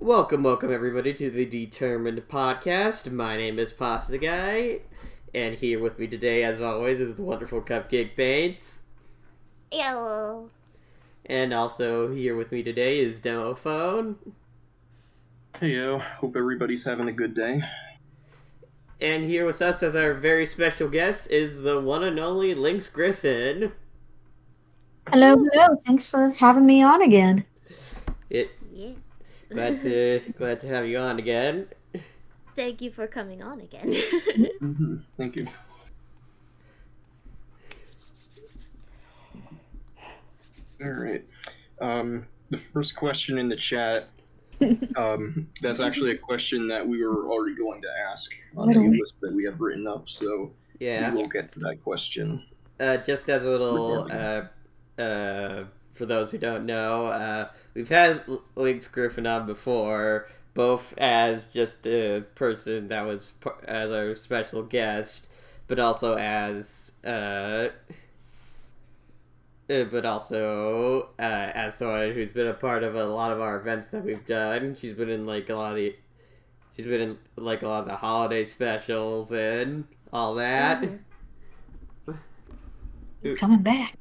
Welcome everybody to the Determined Podcast. My name is Pasta Guy, and here with me today, as always, is the wonderful Cupcake Paints. Ew. And also here with me today is Demophone. Hey yo, hope everybody's having a good day. And here with us as our very special guest is the one and only Lynxgriffin. Hello. Thanks for having me on again. Yeah. Glad to have you on again. Thank you for coming on again. Thank you. All right. The first question in the chat, that's actually a question that we were already going to ask on a list that we have written up, so Yeah. we will get to that question. Just as a little, for those who don't know, we've had Lynxgriffin on before, both as just a person that was as our special guest, but also as someone who's been a part of a lot of our events that we've done. She's been in a lot of the holiday specials and all that. Coming back.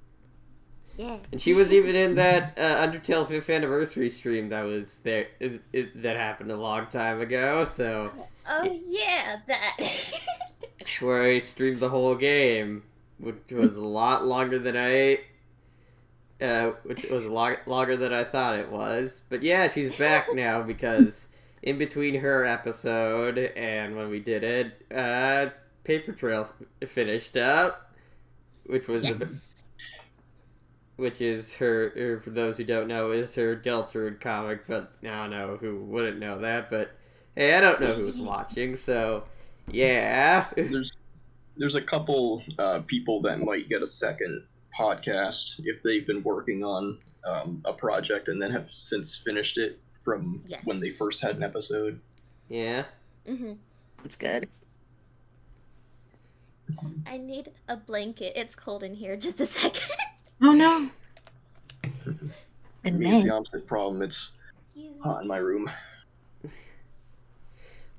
Yeah. And she was even in that Undertale 5th anniversary stream that was there that happened a long time ago. So Oh yeah, that. where I streamed the whole game, which was a lot longer than longer than I thought it was. But yeah, she's back now because in between her episode and when we did it, Paper Trail finished up, which was which is her, for those who don't know, is her Deltarune comic, but I don't know who wouldn't know that, but hey, I don't know who's watching, so yeah. There's a couple people that might get a second podcast if they've been working on a project and then have since finished it from when they first had an episode. Yeah. That's good. I need a blanket. It's cold in here. Just a second. Oh no. Me, it's the opposite problem. It's hot in my room.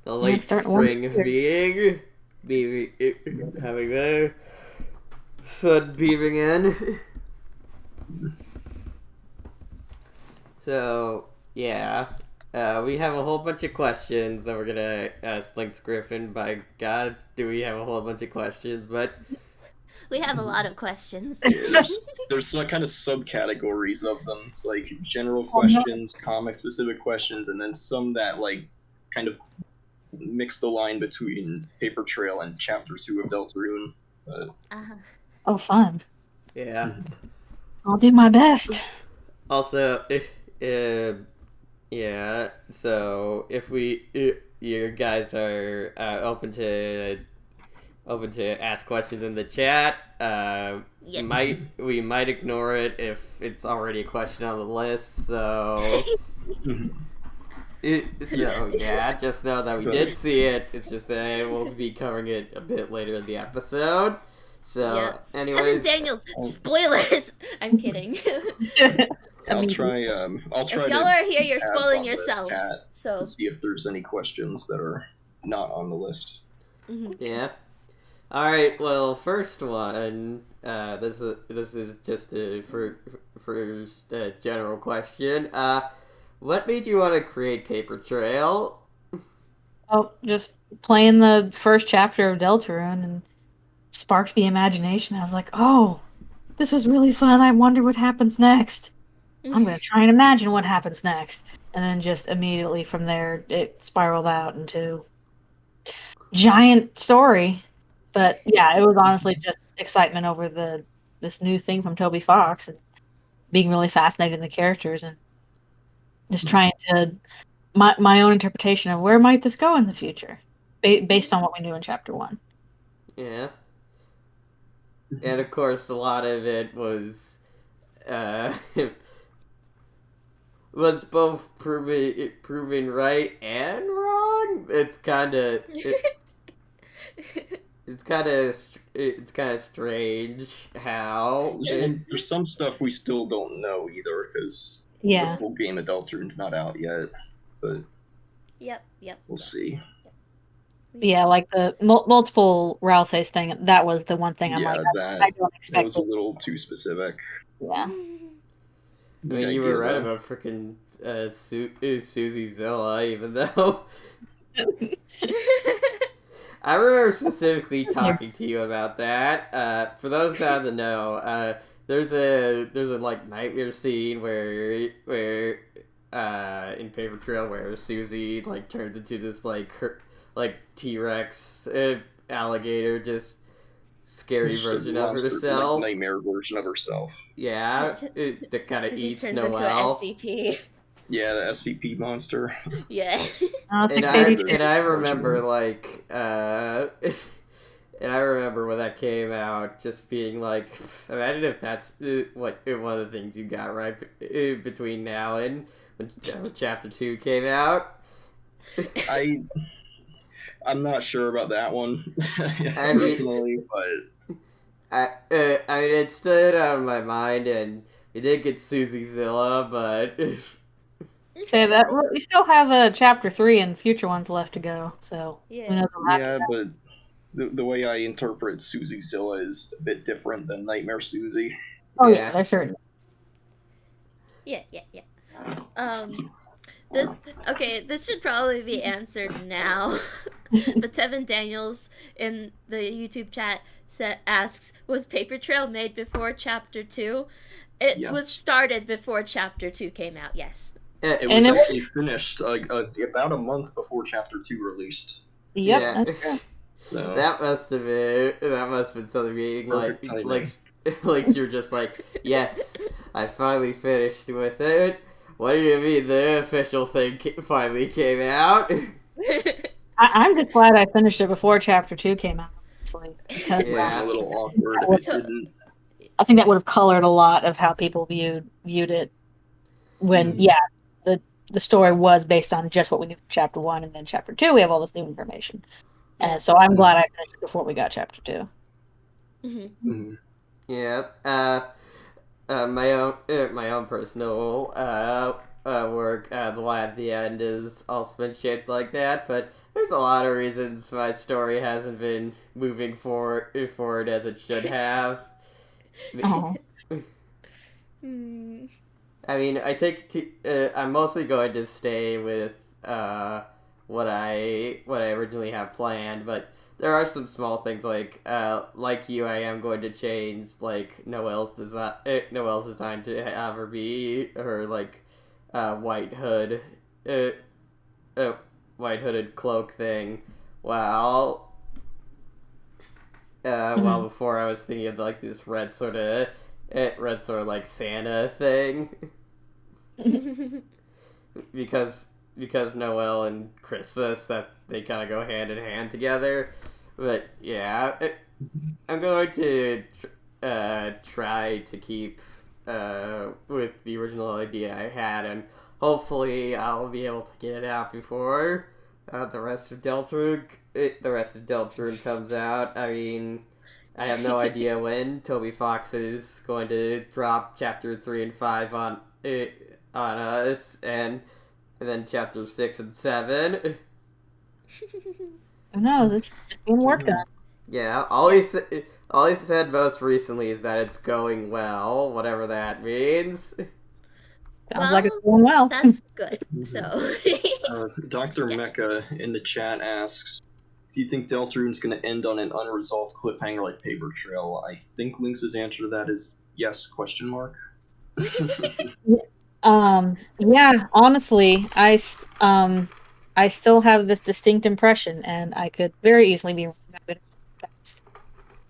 The late spring being having the sun beaming in. So yeah, we have a whole bunch of questions that we're gonna ask Lynxgriffin. By God, do we have a whole bunch of questions? But we have a lot of questions. Yeah, there's kind of subcategories of them. It's like general questions, comic-specific questions, and then some that kind of mix the line between Paper Trail and Chapter 2 of Deltarune. Oh, fun. Yeah. I'll do my best. Also, so if you guys are open to ask questions in the chat, we might ignore it if it's already a question on the list, so just know that we did see it. It's just that we'll be covering it a bit later in the episode. So, anyways, Daniel's spoilers. I'm kidding. I'll try. If y'all are here, you're spoiling yourselves. So to see if there's any questions that are not on the list. Yeah. All right. Well, first one. This is just a first general question. What made you want to create Paper Trail? Oh, just playing the first chapter of Deltarune and sparked the imagination. I was like, oh, this was really fun. I wonder what happens next. I'm going to try and imagine what happens next. And then just immediately from there, it spiraled out into giant story. But yeah, it was honestly just excitement over this new thing from Toby Fox and being really fascinated in the characters and just trying to my own interpretation of where might this go in the future based on what we knew in Chapter 1. Yeah. And of course, a lot of it was was both proven right and wrong. It's kind of strange how there's some stuff we still don't know either because Yeah. the full game of Deltarune's not out yet. But Yep. We'll see. Yeah, like the multiple Ralse's thing, that was the one thing I'm Yeah, like, that I don't that expect was a it. little too specific. Yeah. I mean, you were right about freaking Susie Zilla, even though I remember specifically talking to you about that. For those not in the know, there's a like nightmare scene where in Paper Trail where Susie like turns into this like T-Rex alligator, just scary Just a version of monster, herself. like nightmare version of herself. Yeah, that kind of Susie eats turns into an Noelle. SCP. Yeah, the SCP monster. Yeah. And 682. I remember like and I remember when that came out, just being like, imagine if that's what one of the things you got right between now and when Chapter 2 came out. I'm not sure about that one I mean, personally, but I mean, it stood out of my mind, and we did get Susie Zilla, but Say that we still have chapter 3 and future ones left to go, so who Yeah. knows what yeah, but the way I interpret Susie Zilla is a bit different than Nightmare Susie. Oh yeah, they're certain. Yeah. This should probably be answered now. But Tevin Daniels in the YouTube chat asks, was Paper Trail made before Chapter 2? It was started before Chapter 2 came out, yes. It was actually finished about a month before Chapter 2 released. Yep, yeah. that's true. So, That must have been something being like you're just like, yes, I finally finished with it. What do you mean the official thing finally came out? I'm just glad I finished it before chapter 2 came out, honestly. Because Yeah. a little awkward if it didn't. I think that would have colored a lot of how people viewed it when the story was based on just what we knew from chapter 1, and then chapter 2 we have all this new information. And so I'm glad I finished it before we got chapter 2. Mm-hmm. Yeah. My own personal work, the light at the end is also been shaped like that, but there's a lot of reasons my story hasn't been moving forward as it should have. Oh. I mean, I'm mostly going to stay with what I originally have planned, but there are some small things like you. I am going to change like Noelle's design to have her be her like white hooded cloak thing. While before I was thinking of like this red sort of like Santa thing. because Noel and Christmas, that they kind of go hand in hand together. But yeah, I'm going to try to keep with the original idea I had, and hopefully I'll be able to get it out before the rest of Deltarune comes out. I mean, I have no idea when Toby Fox is going to drop chapter 3 and 5 on us, and then chapter 6 and 7. Who knows? It's being worked on. Yeah, all he said most recently is that it's going well, whatever that means. Sounds like it's going well. That's good. So, Dr. Mecha in the chat asks, do you think Deltarune's going to end on an unresolved cliffhanger like Paper Trail? I think Lynx's answer to that is yes, question mark. Yeah, honestly, I still have this distinct impression, and I could very easily be wrong.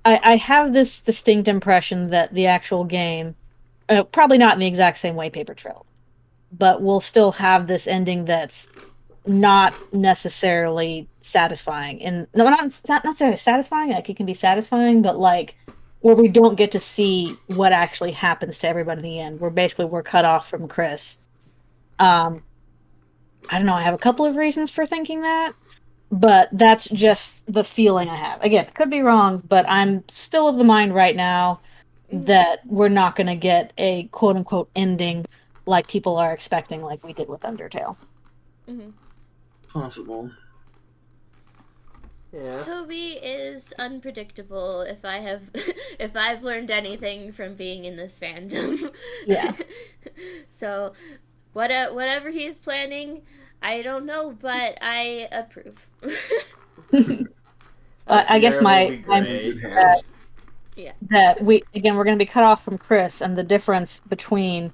I have this distinct impression that the actual game, probably not in the exact same way Paper Trail, but will still have this ending that's not necessarily satisfying. And no, not necessarily satisfying. Like, it can be satisfying, but like where we don't get to see what actually happens to everybody in the end. We're cut off from Chris. I don't know. I have a couple of reasons for thinking that, but that's just the feeling I have. Again, could be wrong, but I'm still of the mind right now that we're not going to get a quote-unquote ending like people are expecting, like we did with Undertale. possible. Yeah. Toby is unpredictable. If I have, if I've learned anything from being in this fandom, Yeah. So, whatever he's planning, I don't know, but I approve. I guess Sierra will my be In great. good hands. Yeah. that we're going to be cut off from Chris, and the difference between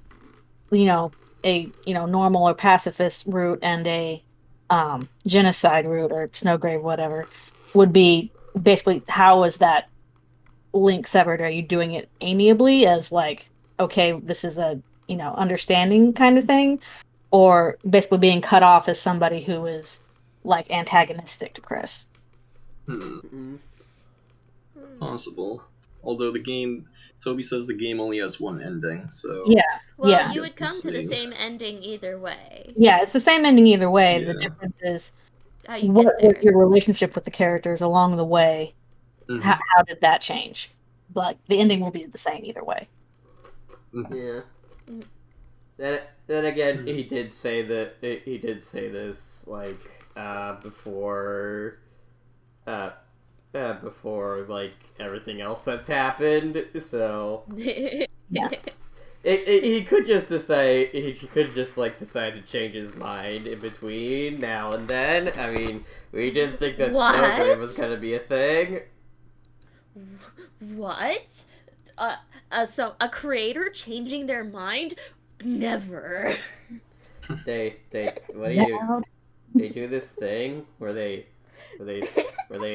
a normal or pacifist route and a genocide route or snowgrave whatever would be basically how is that link severed? Are you doing it amiably as like, okay, this is a understanding kind of thing, or basically being cut off as somebody who is like antagonistic to Chris? Mm-hmm. Possible. Although Toby says the game only has one ending, so Yeah. Well, Yeah. you Guess would we'll come to the see. same ending either way. Yeah, it's the same ending either way. The Yeah. difference is How you what get was there. your relationship with the characters along the way? Mhm. How did that change? But the ending will be the same either way. Yeah. Mm. Then again, he did say this like before before like everything else that's happened. So Yeah. he could just decide. He could just like decide to change his mind in between now and then. I mean, we didn't think that What? Snowgrave was gonna be a thing. What? So a creator changing their mind? Never. They what do you? They do this thing where they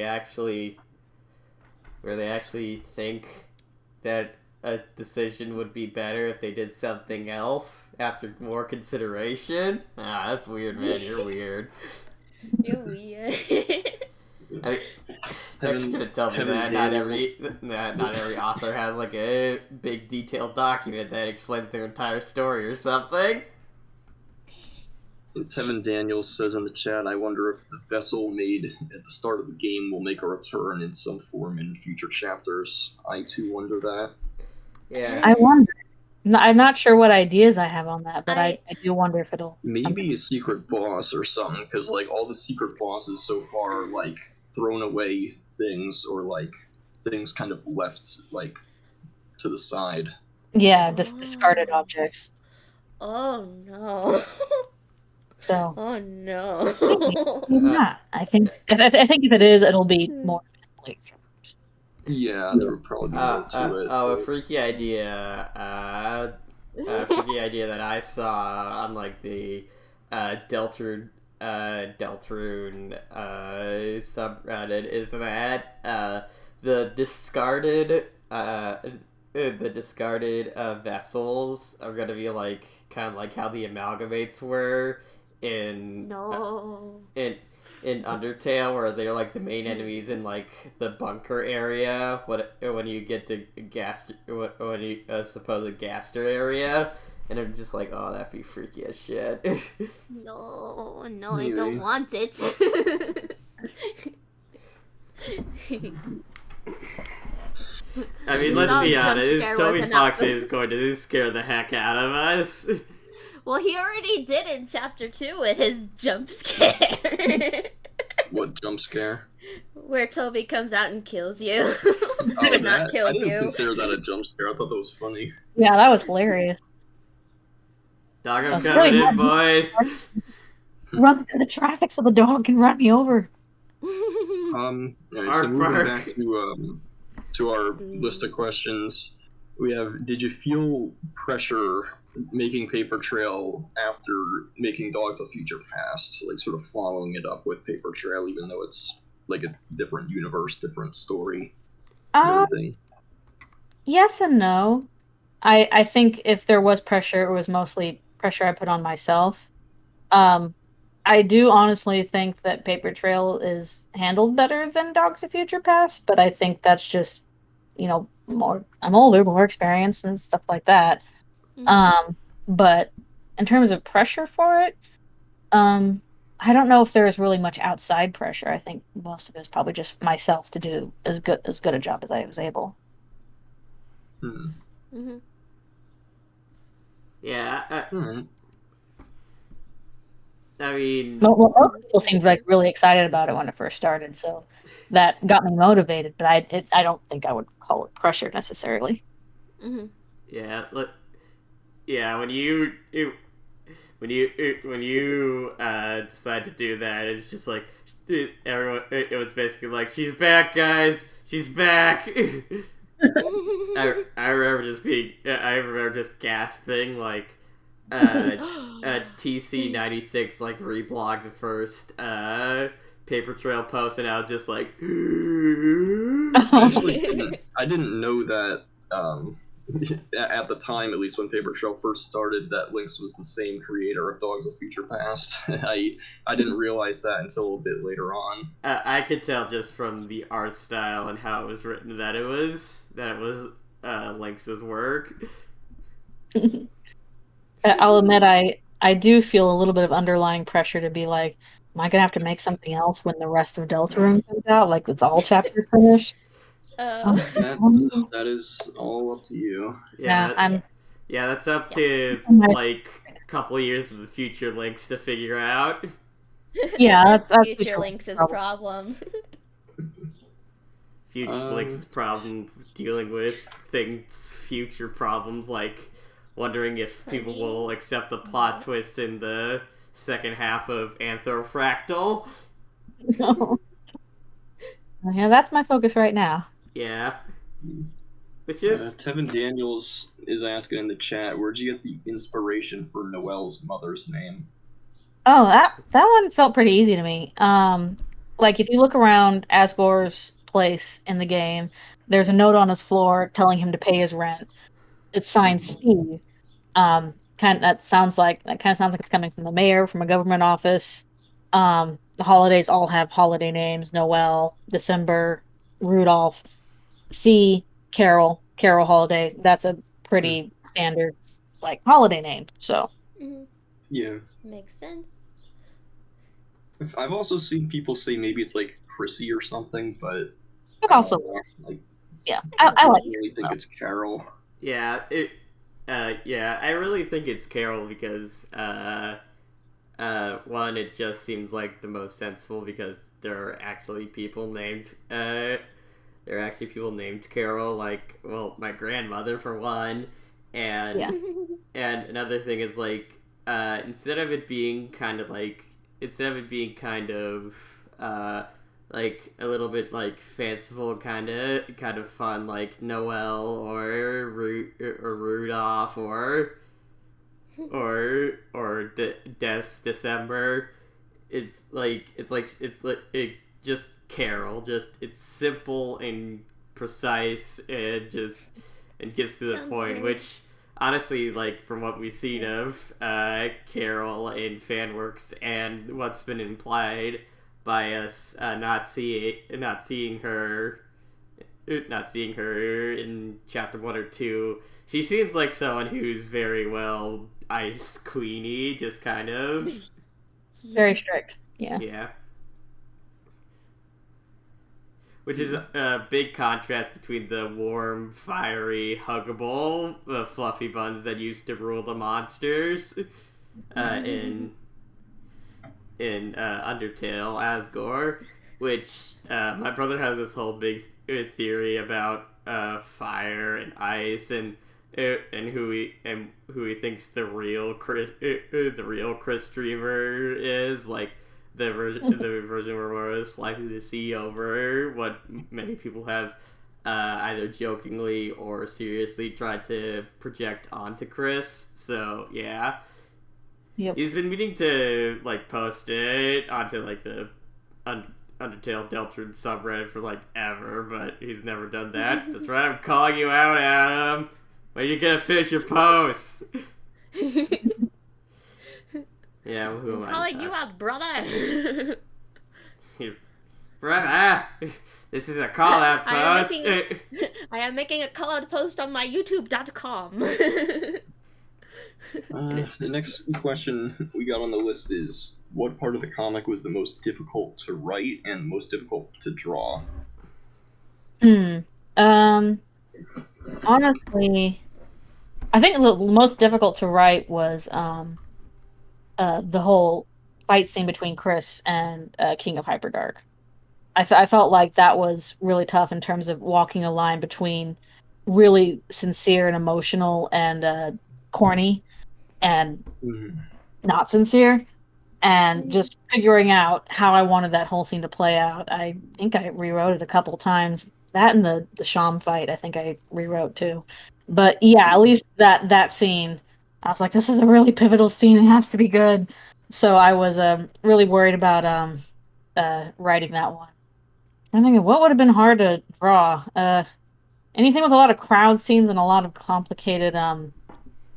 actually think that a decision would be better if they did something else after more consideration. Ah, that's weird, man. You're weird. You're weird. I mean, you're gonna tell me that not every author has like a big detailed document that explains their entire story or something. Tevin Daniels says in the chat, I wonder if the vessel made at the start of the game will make a return in some form in future chapters. I too wonder that. Yeah. I wonder. I'm not sure what ideas I have on that, but I I- do wonder if it'll. Maybe a secret boss or something, because like all the secret bosses so far are like thrown away things or like things kind of left like to the side. Yeah, just discarded objects. Oh no. So Oh no. maybe not. I think if it is, it'll be more like. Yeah, there would probably be more to it. A but- freaky idea. Freaky idea that I saw on like the Deltarune subreddit is that the discarded vessels are gonna be like kind of like how the amalgamates were in No. in Undertale, where they're like the main enemies in like the bunker area. When you get to when you supposed Gaster area, and I'm just like, oh, that'd be freaky as shit. No, I Maybe. don't want it. I mean, We let's thought be jump honest. scare Toby was Fox enough. is going to scare the heck out of us. Well, he already did in chapter 2 with his jump scare. What jump scare? Where Toby comes out and kills you. Oh, But not that, kills I didn't you. consider that a jump scare. I thought that was funny. Yeah, that was hilarious. Doggo That's coming really in, boys. Run through the traffic so the dog can run me over. Alright, so Bark, moving bark. back to our list of questions, we have: did you feel pressure making Paper Trail after making Dogs of Future Past, like sort of following it up with Paper Trail, even though it's like a different universe, different story, and everything? Yes and no. I think if there was pressure, it was mostly pressure I put on myself. I do honestly think that Paper Trail is handled better than Dogs of Future Past, but I think that's just, more. I'm older, more experienced, and stuff like that. But in terms of pressure for it, I don't know if there is really much outside pressure. I think most of it is probably just myself to do as good a job as I was able. Mhm. Yeah. Alright. I mean, most people seemed like really excited about it when it first started, so that got me motivated. But I don't think I would call it pressure necessarily. Mm-hmm. yeah, look, yeah. When you decide to do that, it's just like everyone. It was basically like, she's back, guys. She's back. I remember just gasping like TC96 like reblogged the first paper trail post, and I was just like I didn't know that at the time, at least when Paper Trail first started, that Lynx was the same creator of Dogs of Future Past. I didn't realize that until a bit later on. I could tell just from the art style and how it was written that it was Lynx's work. I'll admit I do feel a little bit of underlying pressure to be like, am I gonna have to make something else when the rest of Deltarune comes out? Like it's all chapters finished. That is all up to you. Yeah, that's up to like a couple of years in the future Lynx to figure out. Yeah, that's future Lynx's problem. Future Lynx's problem dealing with future problems like wondering if people will accept the plot twist in the second half of Anthrofractal. No. Yeah, that's my focus right now. Yeah. Which is Tevin Daniels is asking in the chat, where'd you get the inspiration for Noelle's mother's name? Oh, that one felt pretty easy to me. Like if you look around Asgore's place in the game, there's a note on his floor telling him to pay his rent. It's signed Steve. Kind of sounds like it's coming from the mayor, from a government office. The holidays all have holiday names: Noel, December, Rudolph. C, Carol Holiday. That's a pretty standard like holiday name. So yeah, makes sense. I've also seen people say maybe it's like Chrissy or something, but also like, yeah, I like really think it's Carol. Yeah, I really think it's Carol because one, it just seems like the most sensible because there are actually people named Carol, like, well, my grandmother for one, and and another thing is like instead of it being kind of like a little bit like fanciful, kind of fun, like Noel or Rudolph or December. It's just Carol. Just it's simple and precise and gets to the point. Great. Which honestly, like from what we've seen of Carol in fan works and what's been implied by us not seeing her in chapter 1 or 2, she seems like someone who's very well Ice Queenie, just kind of very strict. Yeah. Which is a big contrast between the warm, fiery, huggable, fluffy buns that used to rule the monsters in Undertale, Asgore. Which my brother has this whole big theory about fire and ice and who he thinks the real Chris Dreamer is, like the version we're most likely to see over what many people have either jokingly or seriously tried to project onto Chris. So yeah, he's been meaning to like post it onto like the Undertale Deltarune subreddit for like ever, but he's never done that. That's right, I'm calling you out, Adam. When are you gonna finish your post? Yeah, who am I? Calling you out, brother. Brother, this is a call out post. I am making a call out post on my YouTube.com. The next question we got on the list is, what part of the comic was the most difficult to write and most difficult to draw? Honestly, I think the most difficult to write was the whole fight scene between Chris and King of Hyperdark. I felt like that was really tough in terms of walking a line between really sincere and emotional and corny and not sincere, and just figuring out how I wanted that whole scene to play out. I think I rewrote it a couple times. That and the Sham fight, I think I rewrote too. But yeah, at least that scene, I was like, this is a really pivotal scene. It has to be good. So I was really worried about writing that one. I'm thinking what would have been hard to draw. Anything with a lot of crowd scenes and a lot of complicated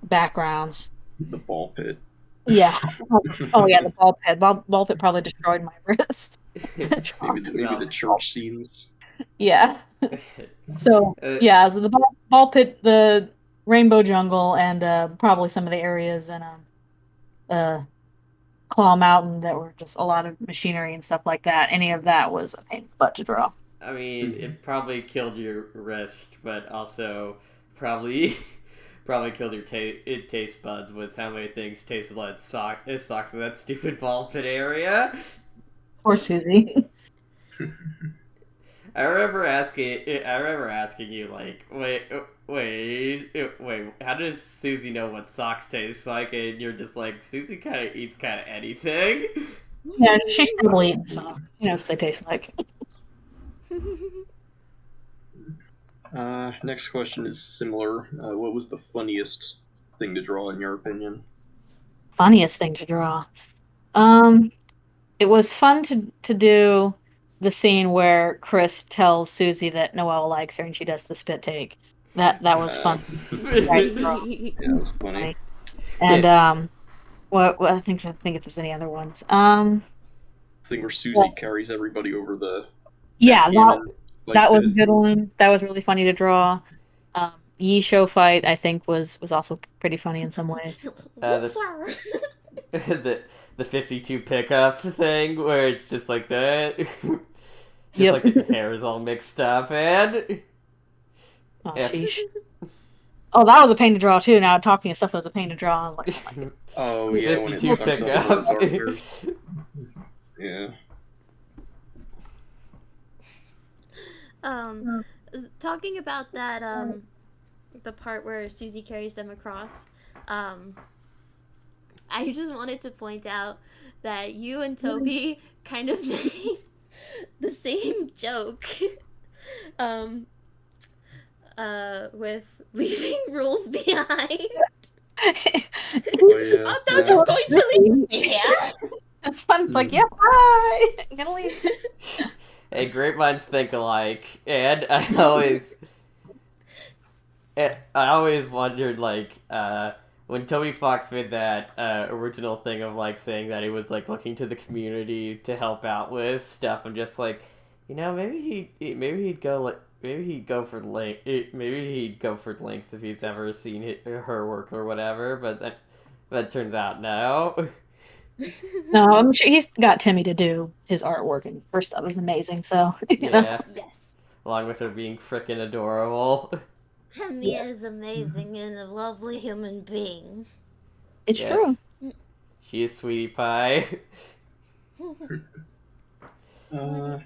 backgrounds. The ball pit. Yeah. Oh yeah, the ball pit. Ball pit probably destroyed my wrist. maybe the church scenes. Yeah. So yeah, so the ball pit, the rainbow jungle, and probably some of the areas in Claw Mountain that were just a lot of machinery and stuff like that. Any of that was a pain in the butt to draw. I mean, it probably killed your wrist, but also probably killed your taste buds with how many things tasted like socks in that stupid ball pit area. Poor Susie. I remember asking you like, wait, how does Susie know what socks taste like? And you're just like, Susie kind of eats kind of anything. Yeah, she's probably eating socks. She knows what they taste like. Next question is similar. What was the funniest thing to draw in your opinion? Funniest thing to draw. It was fun to do the scene where Chris tells Susie that Noelle likes her and she does the spit take. That was fun. Right, yeah, that was funny. And what I think if there's any other ones. The thing where Susie carries everybody over the that was a good one. That was really funny to draw. Yi show fight I think was also pretty funny in some ways. The 52 pickup thing where it's just like that. Just like the hair is all mixed up and oh sheesh. Oh, that was a pain to draw too. Now talking of stuff that was a pain to draw, I was like, oh yeah, 52 pickup. Yeah. Talking about that, the part where Susie carries them across, I just wanted to point out that you and Toby kind of made the same joke, with leaving rules behind. Oh, yeah. I'm not just going to leave me here. That's fun. It's like, yeah, bye. I'm gonna leave. Hey, great minds think alike, and I always wondered, like, when Toby Fox made that original thing of like saying that he was like looking to the community to help out with stuff. I'm just like, maybe he'd go for Lynx if he's ever seen her work or whatever. But that turns out no. No, I'm sure he's got Timmy to do his artwork, and first that was amazing. So yeah, yes. Along with her being frickin' adorable. Timmy is amazing and a lovely human being. It's true. She is sweetie pie. Yes.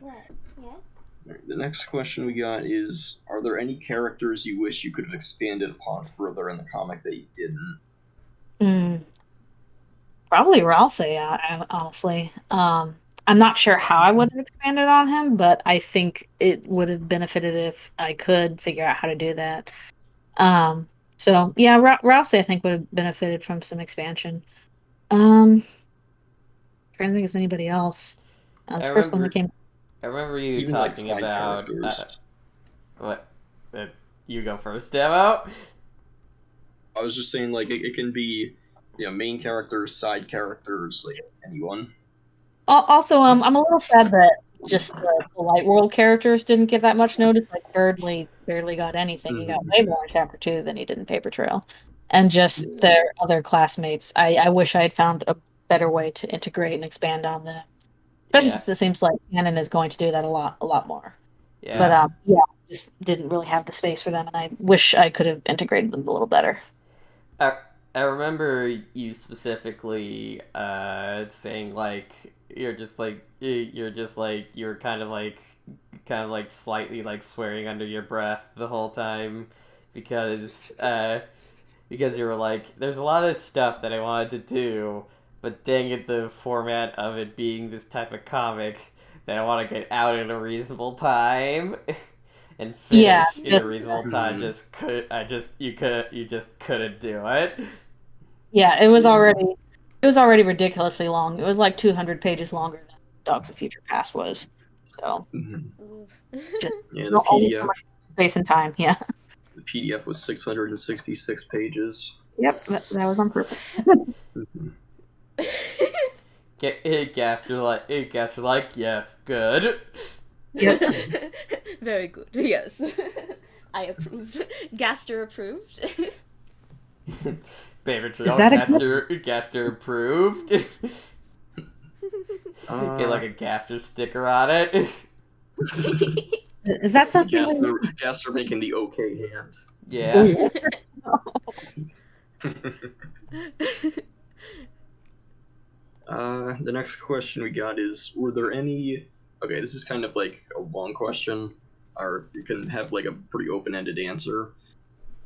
The next question we got is: are there any characters you wish you could have expanded upon further in the comic that you didn't? Probably Ralsei, honestly. I'm not sure how I would have expanded on him, but I think it would have benefited if I could figure out how to do that. So yeah, Ralsei I think would have benefited from some expansion. Trying to think of anybody else. That was the first one that came. I remember you even talking like about what? You go first, Demo. I was just saying, like it can be, main characters, side characters, like anyone. Also, I'm a little sad that just the Light World characters didn't get that much notice. Like Birdley barely got anything. He got way more in Chapter 2 than he did in Paper Trail. And just their other classmates. I wish I had found a better way to integrate and expand on them. Especially since it seems like Canon is going to do that a lot more. Yeah. But just didn't really have the space for them, and I wish I could have integrated them a little better. I I remember you specifically saying like you're kind of like slightly like swearing under your breath the whole time because you were like there's a lot of stuff that I wanted to do, but dang it, the format of it being this type of comic that I want to get out in a reasonable time and Yeah, finish in a reasonable time you just couldn't do it. yeah, it was already ridiculously long. It was like 200 pages longer than Dogs of Future Past was. So Oof. just Yeah, the only PDF. space and time. Yeah. The PDF was 666 pages. Yep, that was on purpose. Gas, you're like, yes, good. Very good. Yes, I approve. Gaster approved. Paper trail, Is that a Gaster approved. Get like a Gaster sticker on it. Is that something? Gaster making the okay hand. Yeah. The next question we got is, were there any... Okay, this is kind of like a long question, or you can have like a pretty open-ended answer.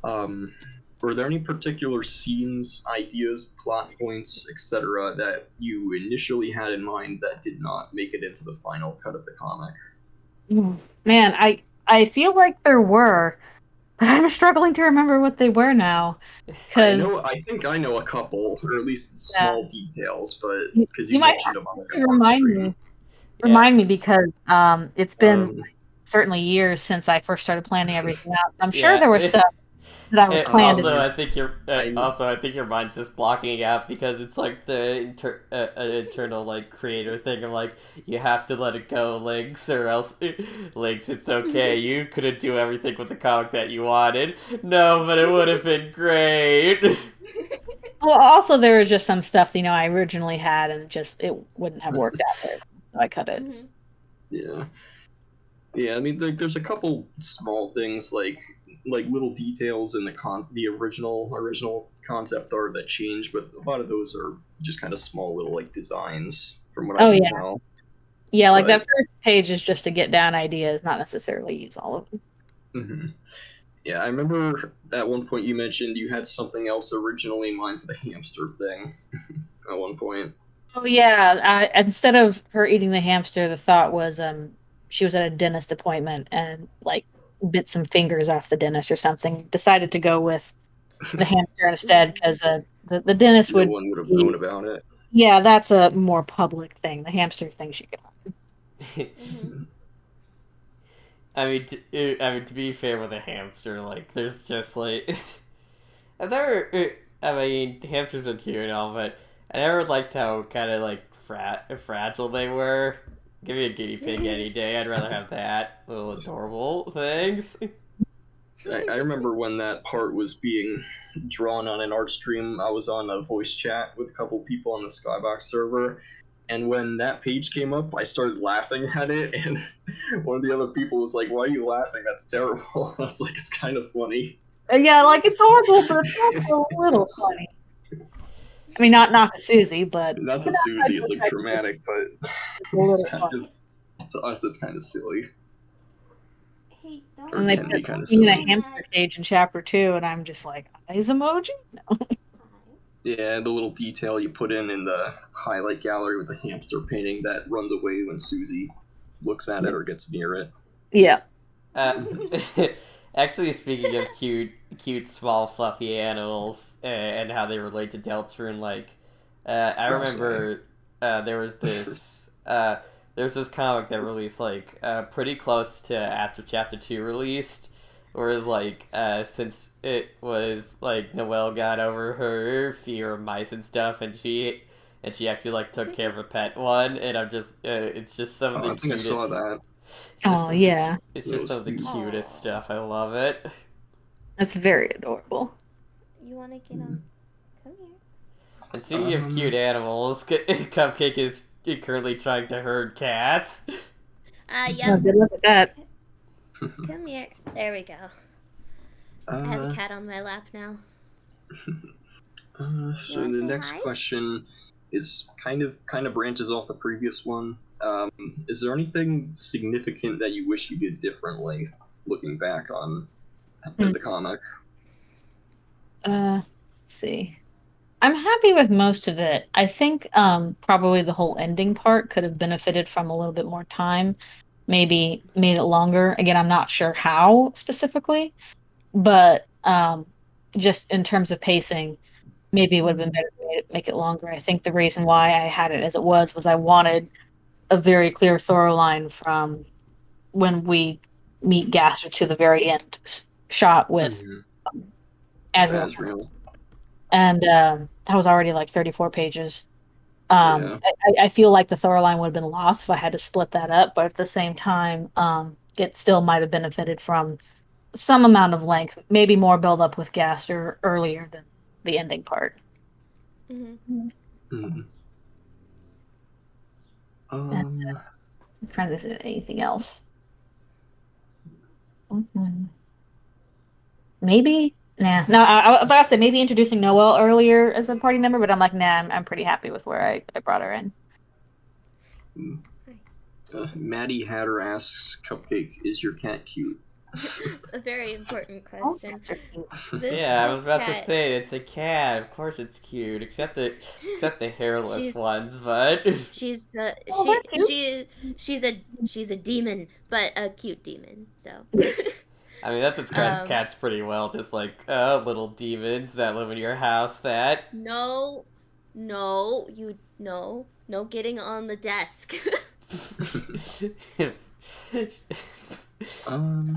Were there any particular scenes, ideas, plot points, etc. that you initially had in mind that did not make it into the final cut of the comic? Man, I feel like there were, but I'm struggling to remember what they were now. I think I know a couple, or at least small details, but because you might mentioned them on have to remind me because it's been certainly years since I first started planning everything out. I'm sure there was stuff that I would plan to do. I think your mind's just blocking it out because it's like the internal like creator thing of like you have to let it go, Lynx, or else Lynx, it's okay. You couldn't do everything with the comic that you wanted. No, but it would have been great. Well, also there was just some stuff I originally had, and just it wouldn't have worked out there, so I cut it. Yeah. Yeah, I mean, there's a couple small things like little details in the original concept art that change, but a lot of those are just kind of small little like designs from what I can tell. Yeah, like that first page is just to get down ideas, not necessarily use all of them. Mm-hmm. Yeah, I remember at one point you mentioned you had something else originally in mind for the hamster thing. At one point. Oh yeah, instead of her eating the hamster, the thought was she was at a dentist appointment and like bit some fingers off the dentist or something. Decided to go with the hamster instead because the dentist no one would have known about it. Yeah, that's a more public thing. The hamster thing she could. I mean, to be fair with a hamster, like there's just like hamsters are cute and all, but I never liked how kind of like fragile they were. Give me a guinea pig any day. I'd rather have that. Little adorable things. I remember when that part was being drawn on an art stream. I was on a voice chat with a couple people on the Skybox server, and when that page came up, I started laughing at it, and one of the other people was like, "Why are you laughing? That's terrible." I was like, "It's kind of funny." Yeah, like it's horrible, but it's also a little funny. I mean, not to Susie, but not to Susie. It's like dramatic, but it's kind of, to us, it's kind of silly. Hey, don't. And they put me in a hamster cage in chapter 2, and I'm just like, eyes emoji? No. Yeah, the little detail you put in the highlight gallery with the hamster painting that runs away when Susie looks at it or gets near it. Yeah. Actually, speaking of cute, small, fluffy animals and how they relate to Deltarune, like, I remember there was this comic that released like pretty close to after Chapter 2 released, whereas like since it was like Noelle got over her fear of mice and stuff, and she actually like took care of a pet one, and I'm just it's just some of the cutest. I saw that. It's just some of the cutest stuff. I love it. That's very adorable. You want to get Come here. And speaking of cute animals, Cupcake is currently trying to herd cats. Yeah. Good luck with that. Come here. There we go. I have a cat on my lap now. So wanna the say next hi? question is kind of branches off the previous one. Is there anything significant that you wish you did differently, looking back on the comic? Let's see. I'm happy with most of it. I think probably the whole ending part could have benefited from a little bit more time. Maybe made it longer. Again, I'm not sure how specifically, but just in terms of pacing, maybe it would have been better to make it longer. I think the reason why I had it as it was I wanted a very clear thorough line from when we meet Gaster to the very end shot with Azrael. Azrael. And that was already like 34 pages. Yeah. I feel like the thorough line would have been lost if I had to split that up, but at the same time, it still might have benefited from some amount of length, maybe more build up with Gaster earlier than the ending part. Mm-hmm. Mm. I'm trying to think of anything else. Mm-hmm. Maybe, nah. No, I was about to say maybe introducing Noelle earlier as a party member, but I'm like, nah, I'm pretty happy with where I brought her in. Maddie Hatter asks, "Cupcake, is your cat cute?" A very important Oh, question. cats are cute. Yeah, I was about to cat, say it's a cat. Of course, it's cute, except the hairless She's- ones. But she's Oh, they're cute. she's a demon, but a cute demon. So. I mean that describes Um, cats pretty well. Just like little demons that live in your house. That No, no, no getting on the desk.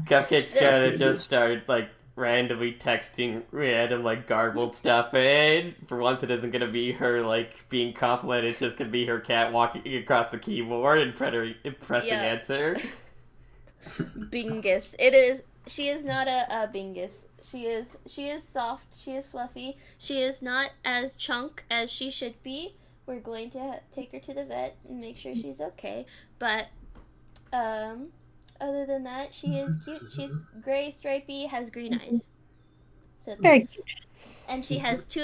Cupcake's gonna just start like randomly texting random like garbled stuff in. For once, it isn't gonna be her like being complimented. It's just gonna be her cat walking across the keyboard and pressing Yeah. enter. Bingus. It is. She is not a bingus. She is soft. She is fluffy. She is not as chunk as she should be. We're going to take her to the vet and make sure she's okay. But other than that, she is cute. She's gray, stripy, has green eyes. So Very cute. and she has two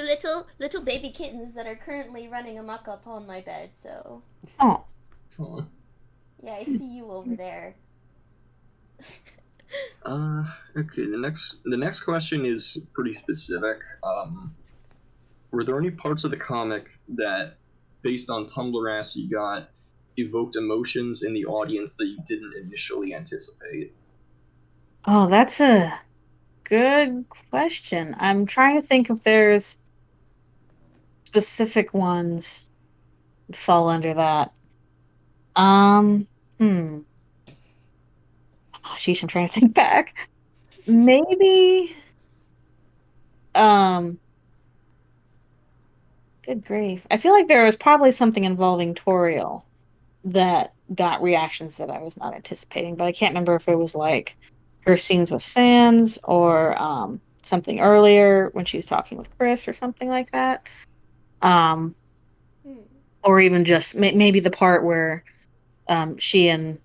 little baby kittens that are currently running amok up on my bed. So Oh, yeah, I see you over there. Okay. The next question is pretty specific. Were there any parts of the comic that, based on Tumblr ass you got, evoked emotions in the audience that you didn't initially anticipate? oh, that's a good question. I'm trying to think if there's specific ones that fall under that. Hmm. Oh, sheesh, I'm trying to think back. Maybe. Um. Good grief. I feel like there was probably something involving Toriel that got reactions that I was not anticipating, but I can't remember if it was like her scenes with Sans or something earlier when she was talking with Chris or something like that. Um, or even just maybe the part where she and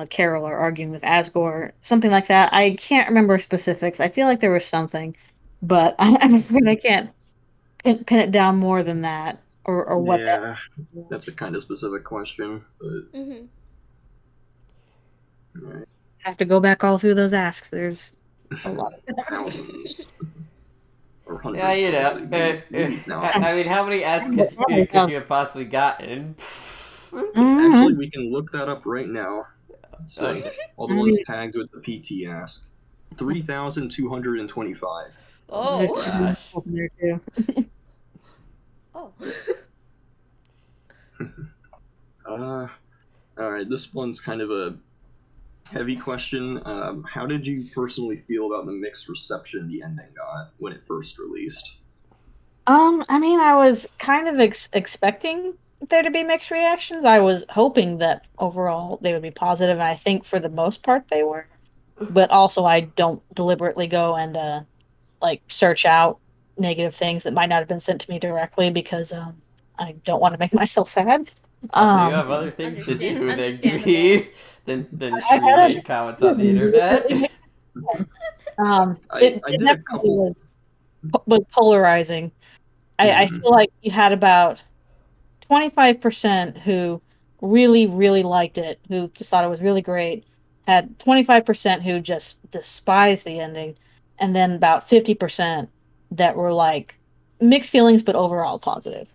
Carol are arguing with Asgore, something like that. I can't remember specifics. I feel like there was something, but I'm afraid I can't pin it down more than that or what that Yeah, was. that's a kind of specific question, but Mm-hmm. right. I have to go back all through those asks. There's a lot. Thousands or hundreds. Yeah, you know. probably. No, I mean, how many asks could you have possibly gotten? actually, we can look that up right now. So Okay. all the ones tagged with the PT ask, 3,225. Oh. There's Gosh. in there too. Oh. All right, this one's kind of a heavy question. How did you personally feel about the mixed reception the ending got when it first released? I mean, I was kind of expecting there to be mixed reactions. I was hoping that overall they would be positive, and I think for the most part they were. But also, I don't deliberately go and like search out negative things that might not have been sent to me directly because I don't want to make myself sad. Also, you have other things to do than read comments on the internet. I It did a definitely couple. was polarizing I Mhm. feel like you had about 25% who really, really liked it, who just thought it was really great, had 25% who just despised the ending, and then about 50% that were like mixed feelings, but overall positive.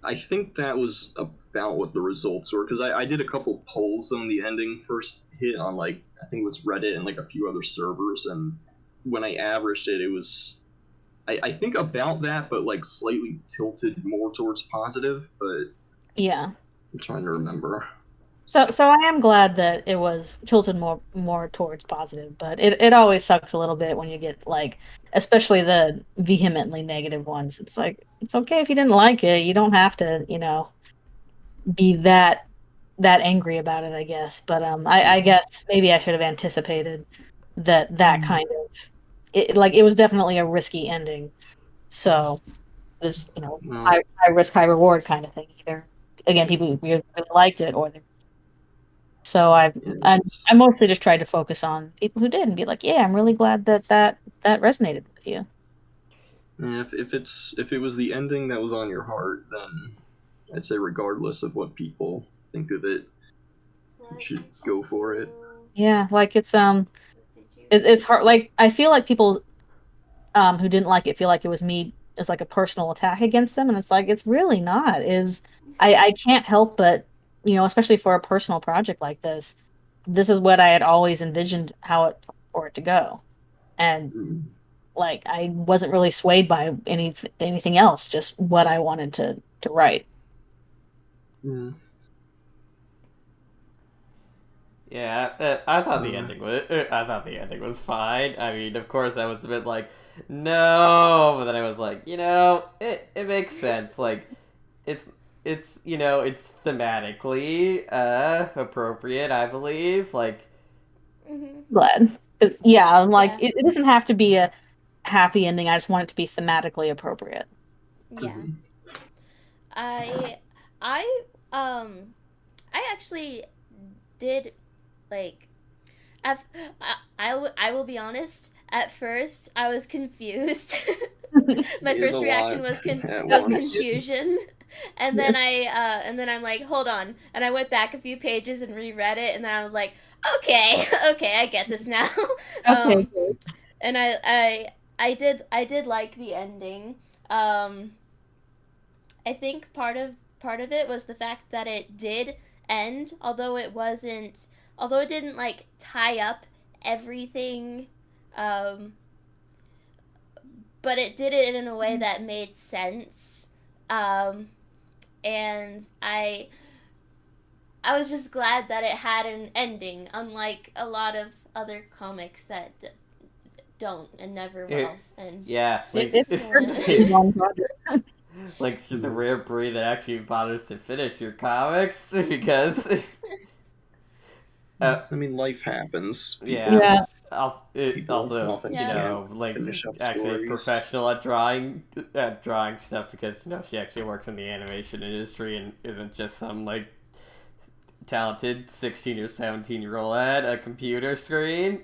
I think that was about what the results were because I did a couple polls on the ending first hit on like I think it was Reddit and like a few other servers, and when I averaged it, it was I think about that, but like slightly tilted more towards positive. But Yeah. I'm trying to remember. So I am glad that it was tilted more towards positive, but it always sucks a little bit when you get like, especially the vehemently negative ones. It's like it's okay if you didn't like it. You don't have to, be that angry about it, I guess. But I guess maybe I should have anticipated that kind of like it was definitely a risky ending. So this, Well, high risk, high reward kind of thing. Either again, people who really liked it, or so I yeah, I mostly just tried to focus on people who did and be like, yeah, I'm really glad that resonated with you. if it was the ending that was on your heart, then I'd say regardless of what people think of it, you should go for it. Yeah, like it's hard. Like I feel like people who didn't like it feel like it was me as like a personal attack against them, and it's like it's really not. Is I can't help but especially for a personal project like this is what I had always envisioned how it for it to go, and Mm. like I wasn't really swayed by anything else, just what I wanted to write. Mm. Yeah, I thought the Uh, ending was. I thought the ending was fine. I mean, of course, I was a bit like, no, but then I was like, it makes sense. Like, it's it's thematically appropriate. I believe. Like, Hmm. Glad, 'cause, yeah, I'm like Yeah. it doesn't have to be a happy ending. I just want it to be thematically appropriate. Yeah. mhm. I I um I actually did like at, I will be honest. At first, I was confused. My It is a first reaction lot was at was once. confusion, and then I'm like, hold on, and I went back a few pages and reread it, and then I was like, okay, okay, I get this now. Okay, um, and I did like the ending. Um, I think part of it was the fact that it did end, although it didn't like tie up everything, um, but it did it in a way that made sense. Um, and I was just glad that it had an ending, unlike a lot of other comics that don't and never it, will. And yeah, it's hard to be one project. Link's the rare breed that actually bothers to finish your comics because, uh, I mean, life happens. yeah. People Yeah, It people also, often yeah. can't Link's finish up actually a stories. professional at drawing stuff because she actually works in the animation industry and isn't just some like talented 16 or 17-year-old at a computer screen.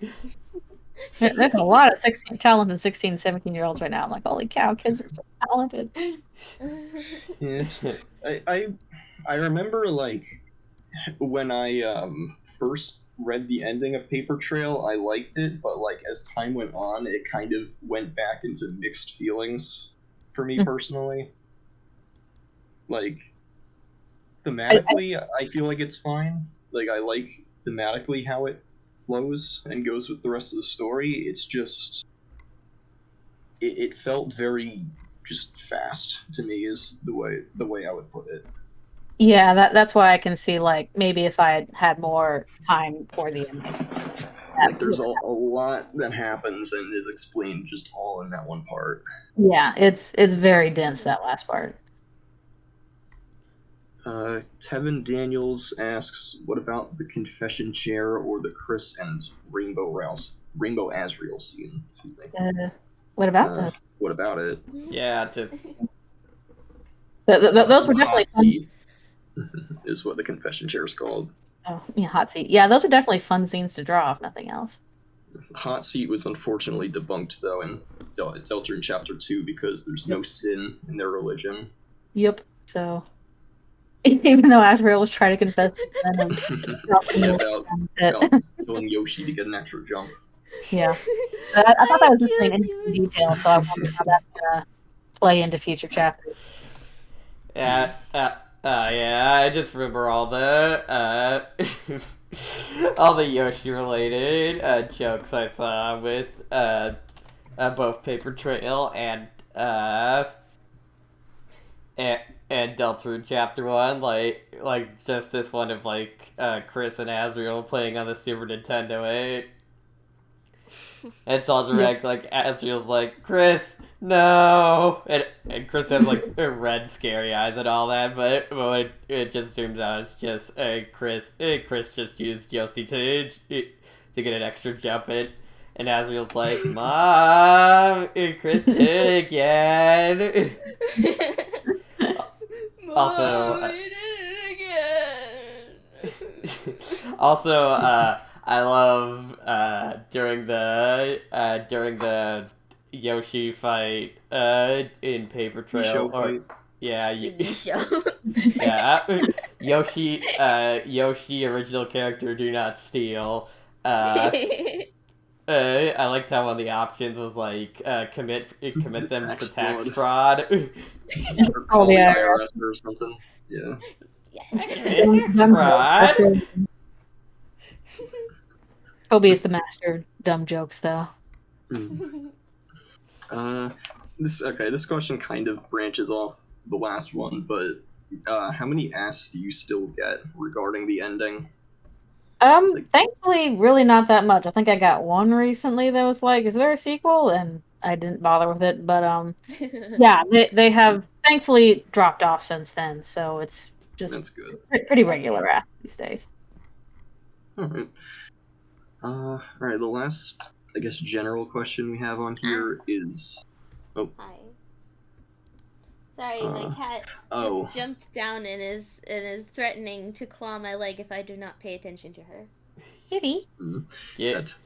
there's a lot of 16 talented 16, 17-year-olds right now. I'm like, holy cow, kids are so talented. Yeah, I remember like when I first read the ending of Paper Trail, I liked it, but like as time went on, it kind of went back into mixed feelings for me personally. Like I thematically, I feel like it's fine. Like I like thematically how it flows and goes with the rest of the story. It's just it felt very just fast to me is the way I would put it. Yeah, that's why I can see like maybe if I had more time for the ending. Like That there's a lot that happens and is explained just all in that one part. Yeah, it's very dense that last part. Tevin Daniels asks, "What about the confession chair or the Chris and Rainbow Asriel scene?" Excuse me. Uh, what about Uh, that? what about it? Yeah, just Those were The definitely hot fun. seat is what the confession chair is called. Oh, yeah, hot seat. Yeah, those are definitely fun scenes to draw, if nothing else. Hot seat was unfortunately debunked though in Deltarune Chapter 2 because there's no sin in their religion. Yep. So even though Azrael was trying to confess to venom, about killing Yoshi to get an extra jump. Yeah. I thought that was just an interesting detail, so I wonder how that's gonna play into future chapters. Yeah, yeah. I just remember all the all the Yoshi related jokes I saw with both Paper Trail and and Deltarune Chapter 1, like just this one of Chris and Azrael playing on the Super Nintendo 8. And it's all direct, like Azrael's like, Chris, no, and Chris has like red scary eyes and all that, but it just turns out it's just Chris just used Yoshi to get an extra jump in. And Azrael's like, Mom, Chris did it again. Also, Mom, you did it again. also, I love during the Yoshi fight in Paper Trail fight. Yeah, Yisho. yeah, Yoshi original character do not steal. I liked how one of the options was like commit them for tax fraud. Or call the IRS or something. Yeah. Yes. Tax fraud. Toby is the master of dumb jokes, though. This question kind of branches off the last one, but how many asks do you still get regarding the ending? Thankfully, really not that much. I think I got one recently that was like, "Is there a sequel?" And I didn't bother with it. But yeah, they have thankfully dropped off since then, so it's just That's good. Pretty regular asks these days. All right. All right. The last, I guess, general question we have on here is. Oh. Hi. Sorry, my cat just jumped down and is threatening to claw my leg if I do not pay attention to her. Kitty.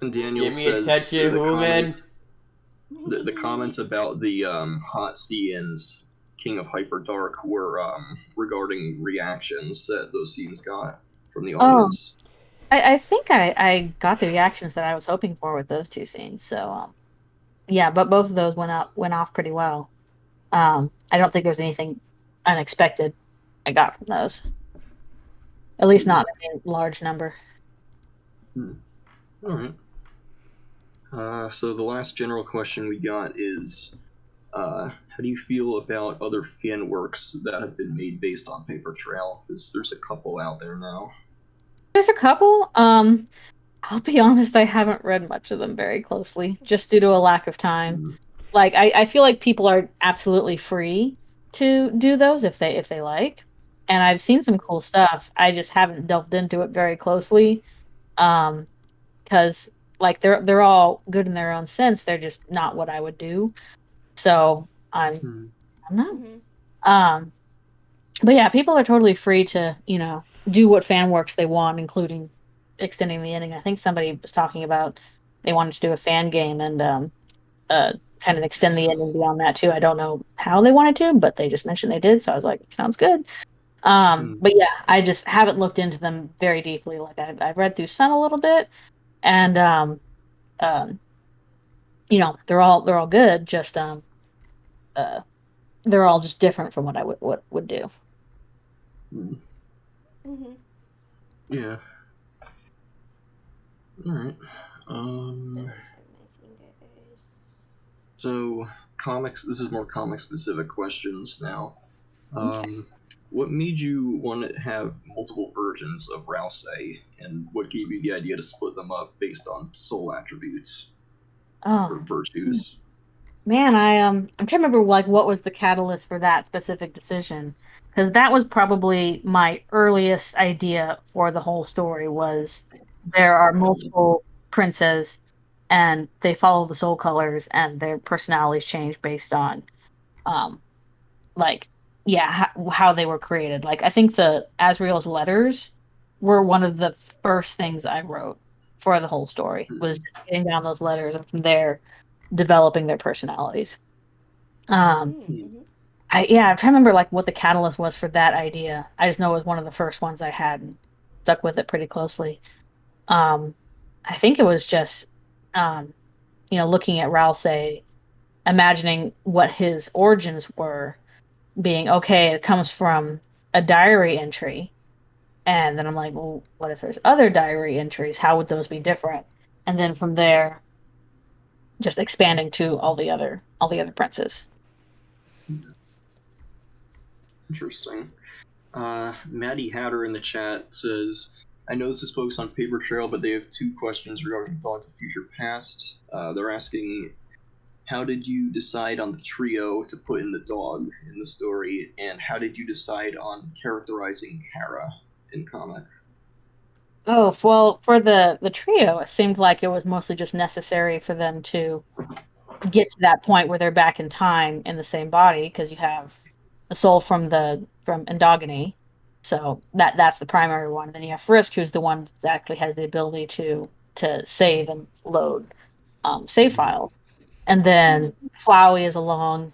Daniel Give me attention, woman. The comments about the Hot Sea and King of Hyperdark were regarding reactions that those scenes got from the audience. I think I got the reactions that I was hoping for with those two scenes. So yeah, but both of those went off pretty well. I don't think there's anything unexpected I got from those. At least not in a large number. All right. So the last general question we got is, how do you feel about other fan works that have been made based on Paper Trail? Because there's a couple out there now. There's a couple. I'll be honest, I haven't read much of them very closely, just due to a lack of time. Like I feel like people are absolutely free to do those if they like. And I've seen some cool stuff. I just haven't delved into it very closely. Because like they're all good in their own sense. They're just not what I would do. So I'm not. But yeah, people are totally free to, do what fan works they want, including extending the ending. I think somebody was talking about they wanted to do a fan game and kind of extend the ending beyond that too. I don't know how they wanted to, but they just mentioned they did, so I was like, sounds good. But yeah, I just haven't looked into them very deeply. Like I've read through some a little bit, and they're all good. Just they're all just different from what I would do. Yeah. All right. So comics. This is more comic specific questions now. What made you want to have multiple versions of Rousey, and what gave you the idea to split them up based on soul attributes or virtues? Man, I'm trying to remember like what was the catalyst for that specific decision, because that was probably my earliest idea for the whole story. Was there are multiple princes, and they follow the soul colors, and their personalities change based on, how they were created. Like I think the Azrael's letters were one of the first things I wrote for the whole story, was just getting down those letters and from there developing their personalities. I'm trying to remember like what the catalyst was for that idea. I just know it was one of the first ones I had and stuck with it pretty closely. I think it was just looking at Ralsei, imagining what his origins were, being okay, it comes from a diary entry. And then I'm like, well, what if there's other diary entries? How would those be different? And then from there, just expanding to all the other princes. Interesting. Maddie Hatter in the chat says, I know this is focused on Paper Trail, but they have 2 questions regarding thoughts of future past. They're asking, how did you decide on the trio to put in the dog in the story, and how did you decide on characterizing Kara in comic? Oh, well, for the trio, it seemed like it was mostly just necessary for them to get to that point where they're back in time in the same body, because you have a soul from endogeny, so that's the primary one. Then you have Frisk, who's the one that actually has the ability to save and load save files, and then Flowey is along,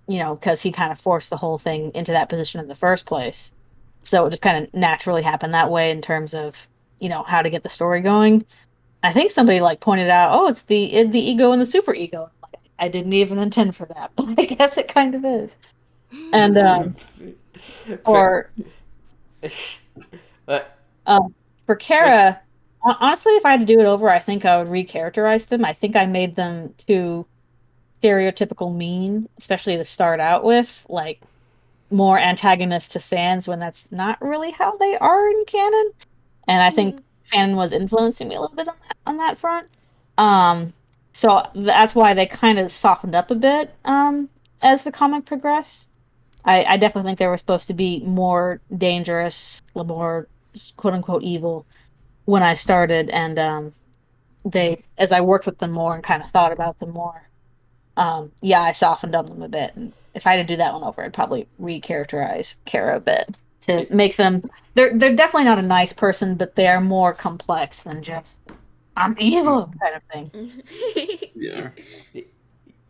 because he kind of forced the whole thing into that position in the first place. So it just kind of naturally happened that way in terms of how to get the story going. I think somebody like pointed out, oh, it's the ego and the super ego. I didn't even intend for that, but I guess it kind of is. And for Kara, honestly, if I had to do it over, I think I would recharacterize them. I think I made them too stereotypical mean, especially to start out with, like more antagonist to Sans, when that's not really how they are in canon. And I think Canon was influencing me a little bit on that front. So that's why they kind of softened up a bit as the comic progressed. I definitely think they were supposed to be more dangerous, more quote unquote evil when I started, and as I worked with them more and kind of thought about them more, I softened on them a bit. And if I had to do that one over, I'd probably recharacterize Kara a bit to make them. They're definitely not a nice person, but they are more complex than just I'm evil kind of thing. Yeah.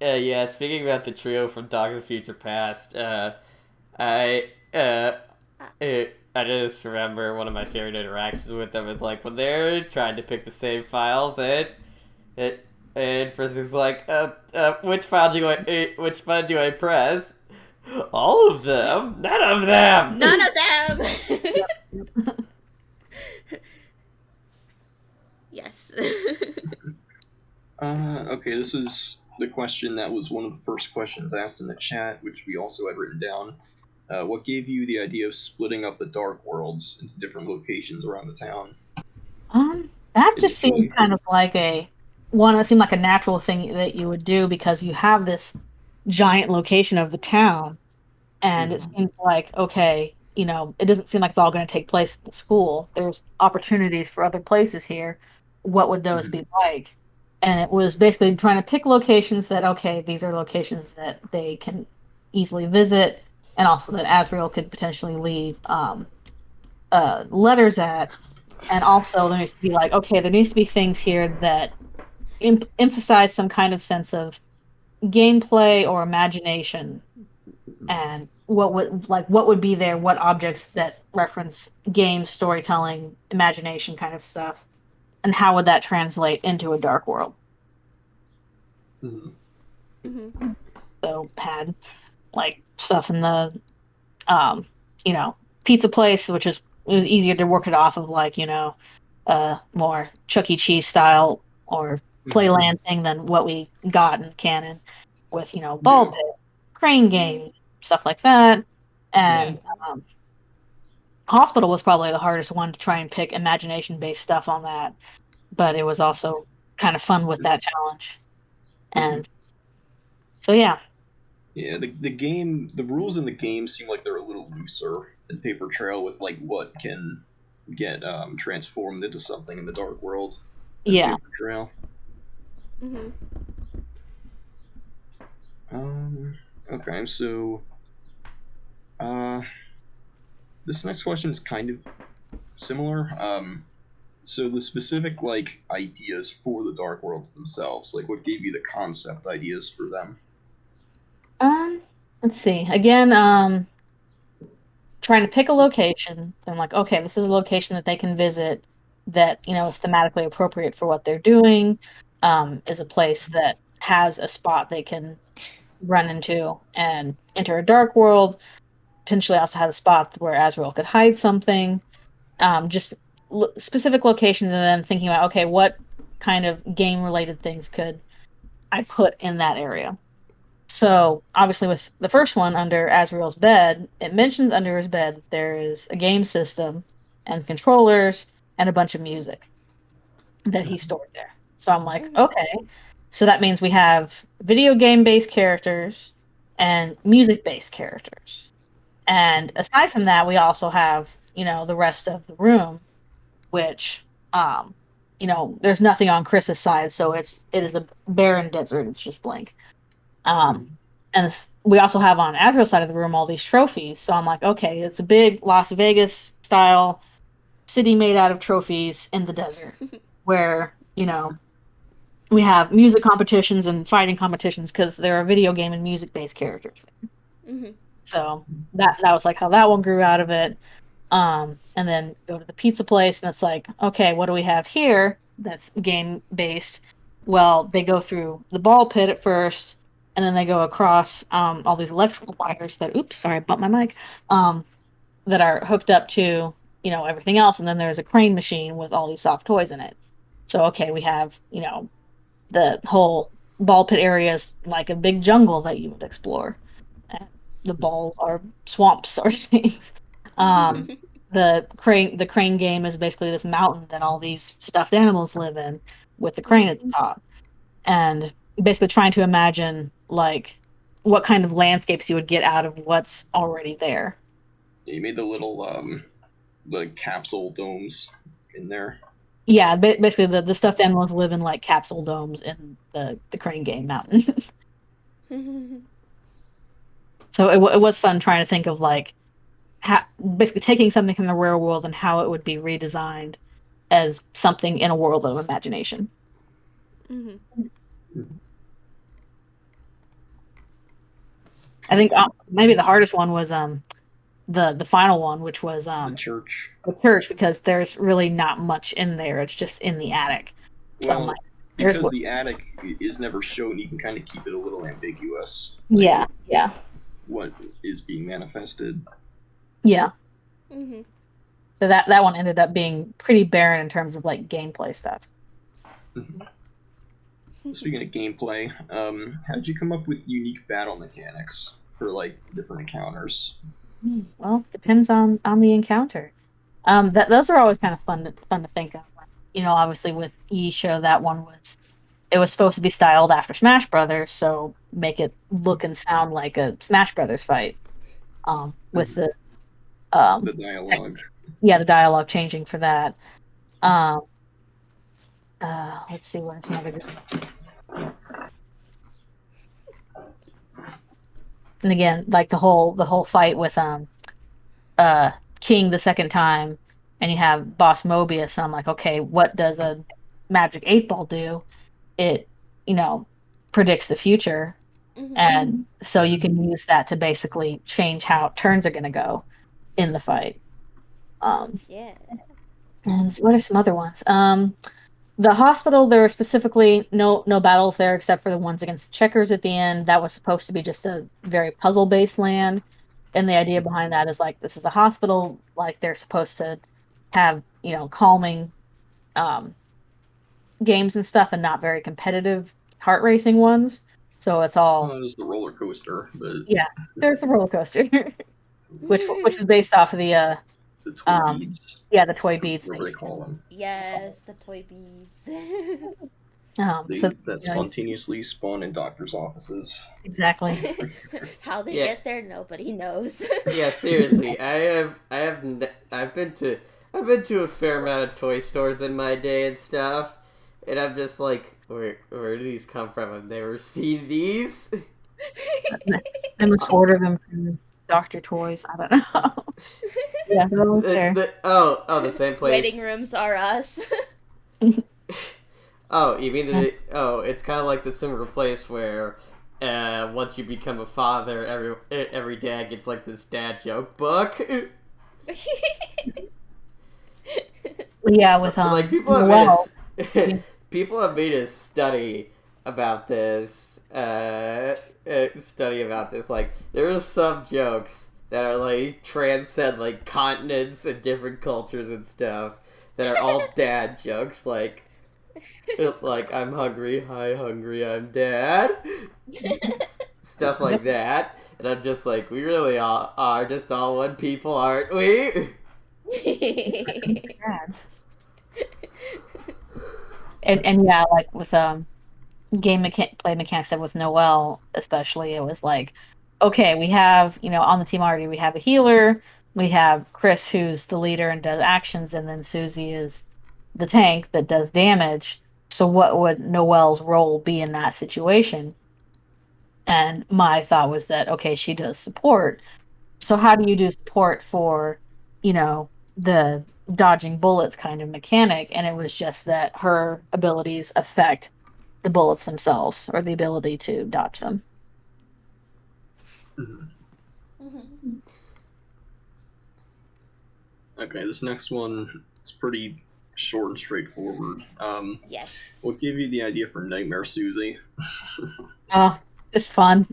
Yeah. Speaking about the trio from Dog of the Future Past, I just remember one of my favorite interactions with them is like when they're trying to pick the save files, and Frisk is like, which button do I press? All of them? None of them! None of them! Yes. Okay, this is the question that was one of the first questions asked in the chat, which we also had written down. What gave you the idea of splitting up the Dark Worlds into different locations around the town? That just seemed kind of like it seemed like a natural thing that you would do, because you have this giant location of the town, and it seems like, okay, it doesn't seem like it's all going to take place at the school. There's opportunities for other places here. What would those be like? And it was basically trying to pick locations that, okay, these are locations that they can easily visit, and also that Asriel could potentially leave letters at. And also there needs to be like, okay, there needs to be things here that emphasize some kind of sense of gameplay or imagination, and what would be there, what objects that reference game storytelling, imagination kind of stuff, and how would that translate into a dark world. So had like stuff in the pizza place, which it was easier to work it off of, like more Chuck E. Cheese style or Playland thing than what we got in canon with ball pit, crane game, stuff like that. And hospital was probably the hardest one to try and pick imagination based stuff on that, but it was also kind of fun with that challenge. And so the rules in the game seem like they're a little looser than Paper Trail, with like what can get transformed into something in the dark world. Paper Trail. Okay, so this next question is kind of similar. So the specific like ideas for the Dark Worlds themselves, like what gave you the concept ideas for them? Let's see. Again, trying to pick a location. I'm like, okay, this is a location that they can visit that, is thematically appropriate for what they're doing, is a place that has a spot they can run into and enter a dark world, potentially also has a spot where Azrael could hide something, just specific locations, and then thinking about, okay, what kind of game-related things could I put in that area? So, obviously, with the first one, under Azrael's bed, it mentions under his bed there is a game system and controllers and a bunch of music that he stored there. So I'm like, okay, so that means we have video game based characters and music based characters. And aside from that, we also have, the rest of the room, which, there's nothing on Chris's side, so it is a barren desert. It's just blank. And we also have on Azrael's side of the room all these trophies. So I'm like, okay, it's a big Las Vegas style city made out of trophies in the desert, where we have music competitions and fighting competitions because there are video game and music based characters. Mm-hmm. So that was like how that one grew out of it. And then go to the pizza place, and it's like, okay, what do we have here that's game based? Well, they go through the ball pit at first, and then they go across all these electrical wires that, oops, sorry, I bumped my mic, that are hooked up to, everything else. And then there's a crane machine with all these soft toys in it. So, okay, we have, the whole ball pit area is like a big jungle that you would explore. And the balls are swamps or things. The crane game is basically this mountain that all these stuffed animals live in with the crane at the top. And basically trying to imagine like what kind of landscapes you would get out of what's already there. You made the little the capsule domes in there. Yeah, basically the stuffed animals live in like capsule domes in the crane game mountain. So it was fun trying to think of like basically taking something from the real world and how it would be redesigned as something in a world of imagination. I think maybe the hardest one was the final one, which was the church. The church, because there's really not much in there. It's just in the attic. So well, because the attic is never shown, you can kind of keep it a little ambiguous. Like, yeah. What is being manifested? Yeah. So that one ended up being pretty barren in terms of like gameplay stuff. Speaking of gameplay, how did you come up with unique battle mechanics for like different encounters? Well, depends on the encounter. Those are always kind of fun to think of. Obviously with E-Show, that one was supposed to be styled after Smash Brothers, so make it look and sound like a Smash Brothers fight. With the dialogue. Yeah, the dialogue changing for that. Let's see where's another good one. And again, like the whole fight with King the second time, and you have Boss Mobius, and I'm like, okay, what does a Magic 8-Ball do? It, predicts the future, and so you can use that to basically change how turns are going to go in the fight. Yeah. And what are some other ones? The hospital, there were specifically no battles there except for the ones against the checkers at the end. That was supposed to be just a very puzzle-based land. And the idea behind that is like, this is a hospital, like they're supposed to have, calming games and stuff, and not very competitive heart racing ones. So it's all it was the roller coaster, but yeah, there's the roller coaster. which was based off of the toy beads. Yeah, the toy beads. Whatever they call them. Yes, the toy beads. That spontaneously spawn in doctors' offices. Exactly. How they get there, nobody knows. Yeah, seriously, I've been to a fair amount of toy stores in my day and stuff, and I'm just like, where do these come from? I've never seen these. I must order them from Dr. Toys. I don't know. Yeah, they're always there. The same place. Waiting rooms are us. Oh, you mean it's kind of like the similar place where once you become a father, every dad gets like this dad joke book. Yeah, with Like Noelle. people have made a study about this. Study about this. Like there are some jokes that are like transcend like continents and different cultures and stuff that are all dad jokes. Like I'm hungry, hi hungry, I'm dad. Stuff like that. And I'm just like, we really all are just all one people, aren't we? Dads. And yeah, like with play mechanics stuff with Noelle, especially, it was like, okay, we have, on the team already, we have a healer, we have Chris who's the leader and does actions, and then Susie is the tank that does damage. So what would Noelle's role be in that situation? And my thought was that, okay, she does support. So how do you do support for, the dodging bullets kind of mechanic? And it was just that her abilities affect the bullets themselves, or the ability to dodge them. Okay, this next one is pretty short and straightforward. Yes. What gave you the idea for Nightmare Susie? Oh, just fun.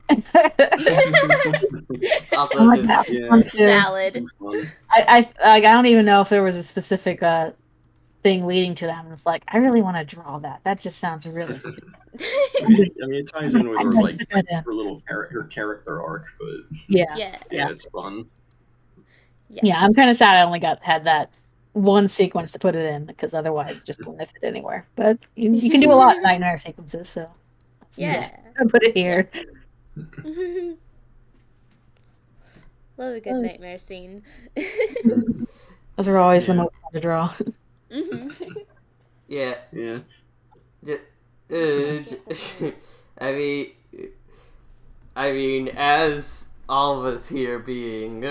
Also, like just that yeah. one too. Valid. Fun. I don't even know if there was a specific thing leading to that. And it's like, I really want to draw that. That just sounds really good. I mean, it ties in with her I'd put that in. her little her character arc, but Yeah. Yeah. it's fun. Yes. Yeah, I'm kind of sad I only had that one sequence to put it in, because otherwise it just wouldn't fit anywhere. But you can do a lot in nightmare sequences, so Yeah. I put it here. Love a good nightmare scene. Those are always the most fun to draw. yeah. Yeah. I mean, as all of us here being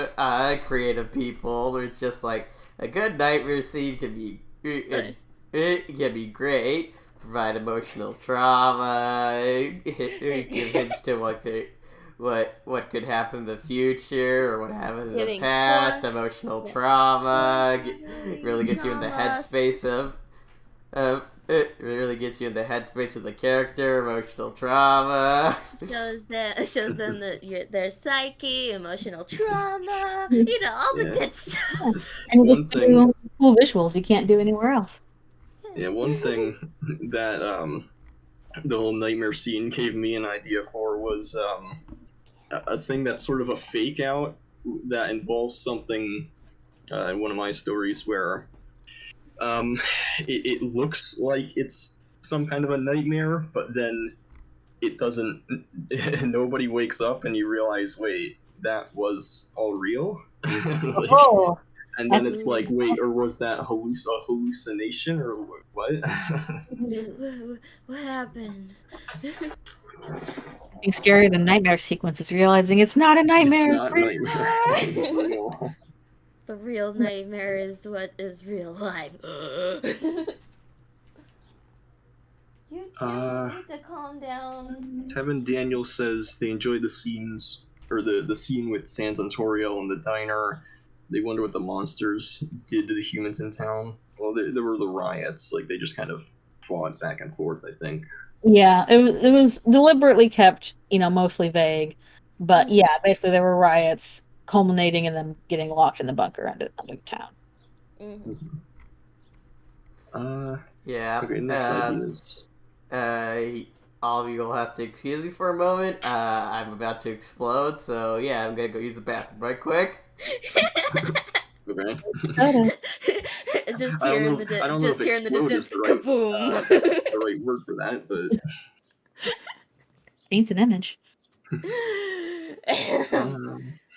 creative people, it's just like a good nightmare scene can be it can be great, provide emotional trauma, give hints to what could happen in the future or what happened in the past, emotional trauma, really gets you in the headspace of it really gets you in the headspace of the character, emotional trauma. Shows them their psyche, emotional trauma, all the good stuff. And you just do cool visuals you can't do anywhere else. Yeah, one thing that the whole nightmare scene gave me an idea for was a thing that's sort of a fake out that involves something in one of my stories where it looks like it's some kind of a nightmare, but then it doesn't. Nobody wakes up, and you realize, wait, that was all real. And then it's like, wait, or was that a hallucination, or what? What happened? Being scarier than nightmare sequences, realizing it's not a nightmare. It's not nightmare. It's real. The real nightmare is what is real life. You need to calm down. Tevin Daniel says they enjoyed the scenes, or the scene with Sans Antonio in the diner. They wonder what the monsters did to the humans in town. Well, there were the riots. Like, they just kind of fought back and forth, I think. Yeah, it was deliberately kept, mostly vague. But yeah, basically there were riots culminating in them getting locked in the bunker under the town. Yeah. Okay, next ideas. All of you will have to excuse me for a moment. I'm about to explode, so yeah, I'm gonna go use the bathroom right quick. Okay. Just here in the distance, kaboom! The right word for that, but Paints an image.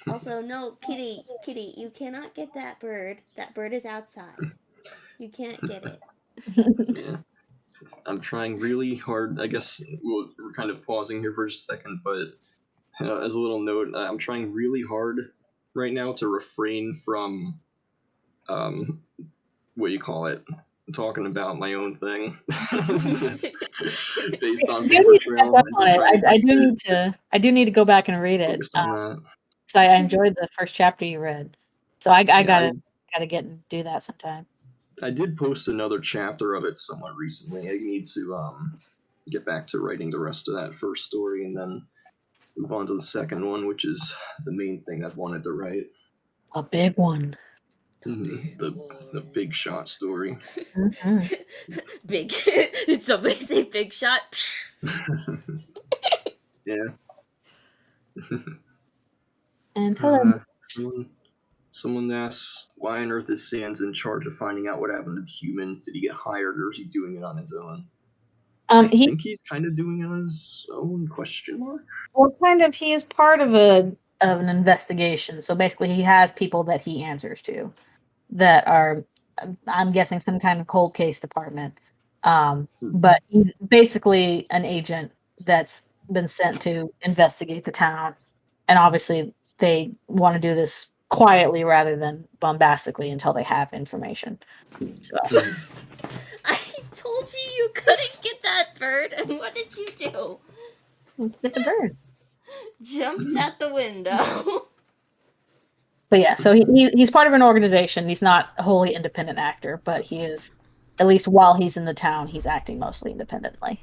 Also, no, Kitty, you cannot get that bird. That bird is outside. You can't get it. Yeah. I'm trying really hard. I guess we're kind of pausing here for a second, but as a little note, I'm trying really hard right now to refrain from what do you call it? Talking about my own thing. It's based on You paper need to catch trail. up on it. I do need to go back and read it. Focused on that. So I enjoyed the first chapter you read. So I Yeah, gotta get and do that sometime. I did post another chapter of it somewhat recently. I need to get back to writing the rest of that first story and then move on to the second one, which is the main thing I've wanted to write. A big one. The big shot story. Mhm. Big. Did somebody say big shot? Yeah. And hello. Someone asks, why on earth is Sans in charge of finding out what happened to the humans? Did he get hired, or is he doing it on his own? I think he's kind of doing it on his own, question mark? Well, kind of, he is part of an investigation. So basically, he has people that he answers to that are, I'm guessing, some kind of cold case department. But he's basically an agent that's been sent to investigate the town. And obviously, they want to do this quietly rather than bombastically until they have information. So I told you couldn't get that bird, and what did you do? let's get the bird. Jumped out the window. But yeah, so he's part of an organization. He's not a wholly independent actor, but he is, at least while he's in the town, he's acting mostly independently.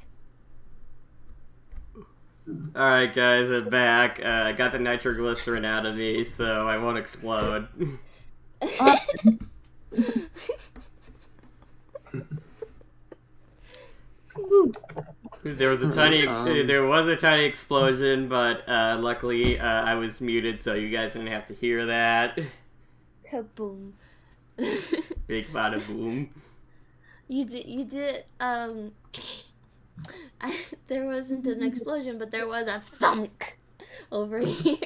Alright, guys, I'm back. I got the nitroglycerin out of me, so I won't explode. There was a tiny explosion, but luckily I was muted, so you guys didn't have to hear that. Kaboom. Big bada boom. You did, there wasn't an explosion, but there was a thunk over here.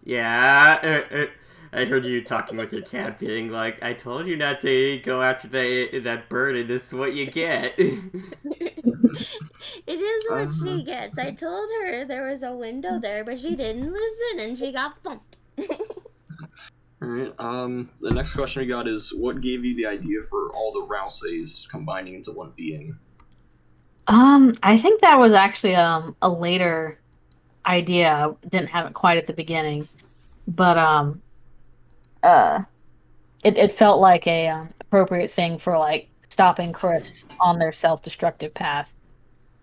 Yeah, I heard you talking with your cat, being like, I told you not to go after that bird, and this is what you get. It is what she gets. I told her there was a window there, but she didn't listen, and she got thumped. Alright, the next question we got is, what gave you the idea for all the Rouseys combining into one being? I think that was actually a later idea. I didn't have it quite at the beginning, but it felt like a appropriate thing for like stopping Chris on their self-destructive path,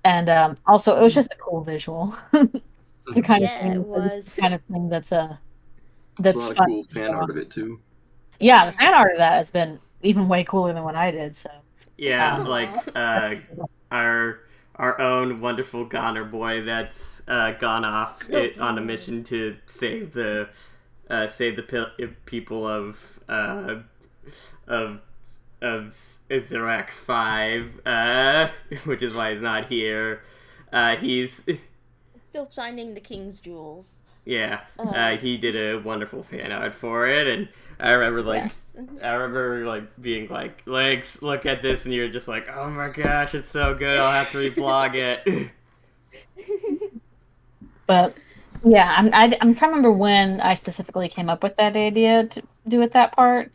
and also it was just a cool visual. The kind of thing, it was. the kind of thing that's There's a lot of cool fan art of it too. Yeah, the fan art of that has been even way cooler than what I did. So yeah, like our own wonderful Goner boy that's gone off on a mission to save the people of Zerax 5, which is why he's not here. He's still finding the king's jewels. Yeah, he did a wonderful fan art for it, and I remember being like, Legs, look at this, and you're just like, oh my gosh, it's so good, I'll have to reblog it. But yeah, I'm trying to remember when I specifically came up with that idea to do it that part.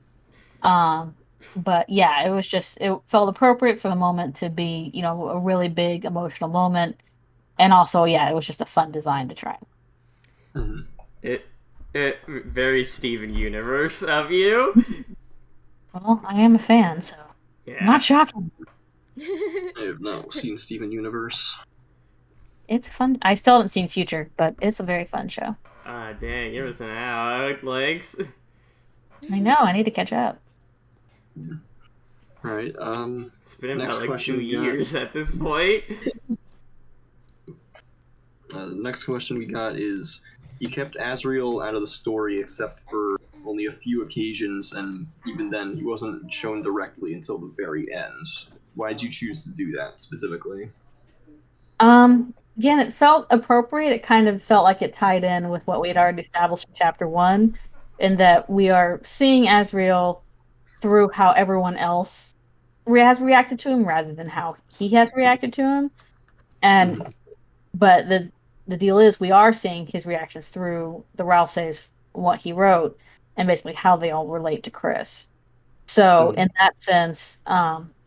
But yeah, it felt appropriate for the moment to be, a really big emotional moment, and also it was just a fun design to try. It very Steven Universe of you. Well, I am a fan, so not shocking. I have not seen Steven Universe. It's fun. I still haven't seen Future, but it's a very fun show. Ah, dang, you're missing out, Legs. I know. I need to catch up. All right. It's been about like 2 years at this point. The next question we got is, you kept Azrael out of the story except for only a few occasions, and even then he wasn't shown directly until the very end. Why did you choose to do that specifically? Again, it felt appropriate. It kind of felt like it tied in with what we had already established in Chapter 1, in that we are seeing Azrael through how everyone else has reacted to him rather than how he has reacted to him. And but the deal is we are seeing his reactions through the Ralseis, what he wrote, and basically how they all relate to Chris. So in that sense,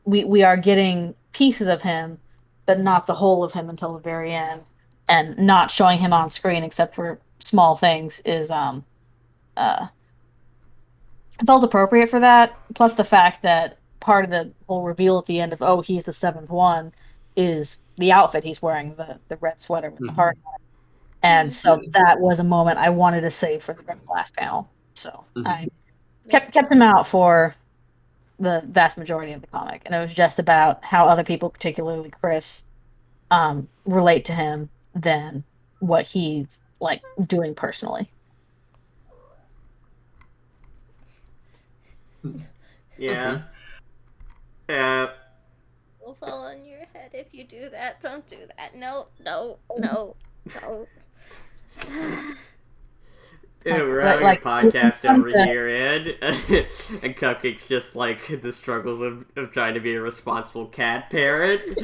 we are getting pieces of him, but not the whole of him until the very end, and not showing him on screen except for small things is uh felt appropriate for that. Plus the fact that part of the whole reveal at the end of oh he's the seventh one is the outfit he's wearing, the red sweater with the heart. And so that was a moment I wanted to save for the very last panel. So I kept him out for the vast majority of the comic, and it was just about how other people, particularly Chris, relate to him than what he's like doing personally. Yeah. Will fall on your head if you do that. Don't do that. No, no, no, no. We're having a podcast over here, and Cupcake's just like the struggles of trying to be a responsible cat parent.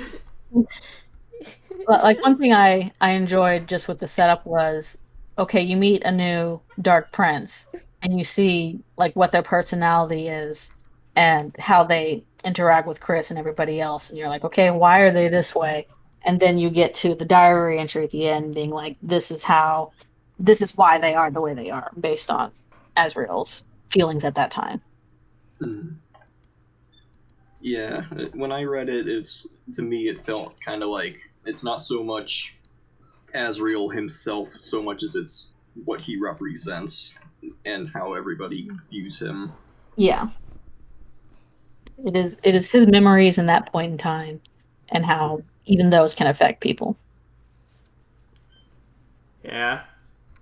Like one thing I enjoyed just with the setup was, okay, you meet a new Dark Prince and you see like what their personality is and how they interact with Chris and everybody else, and you're like, okay, why are they this way? And then you get to the diary entry at the end being like, this is why they are the way they are, based on Azrael's feelings at that time. Yeah, when I read it, to me it felt kind of like it's not so much Azrael himself so much as it's what he represents and how everybody views him. Yeah. It is his memories in that point in time and how even those can affect people. Yeah.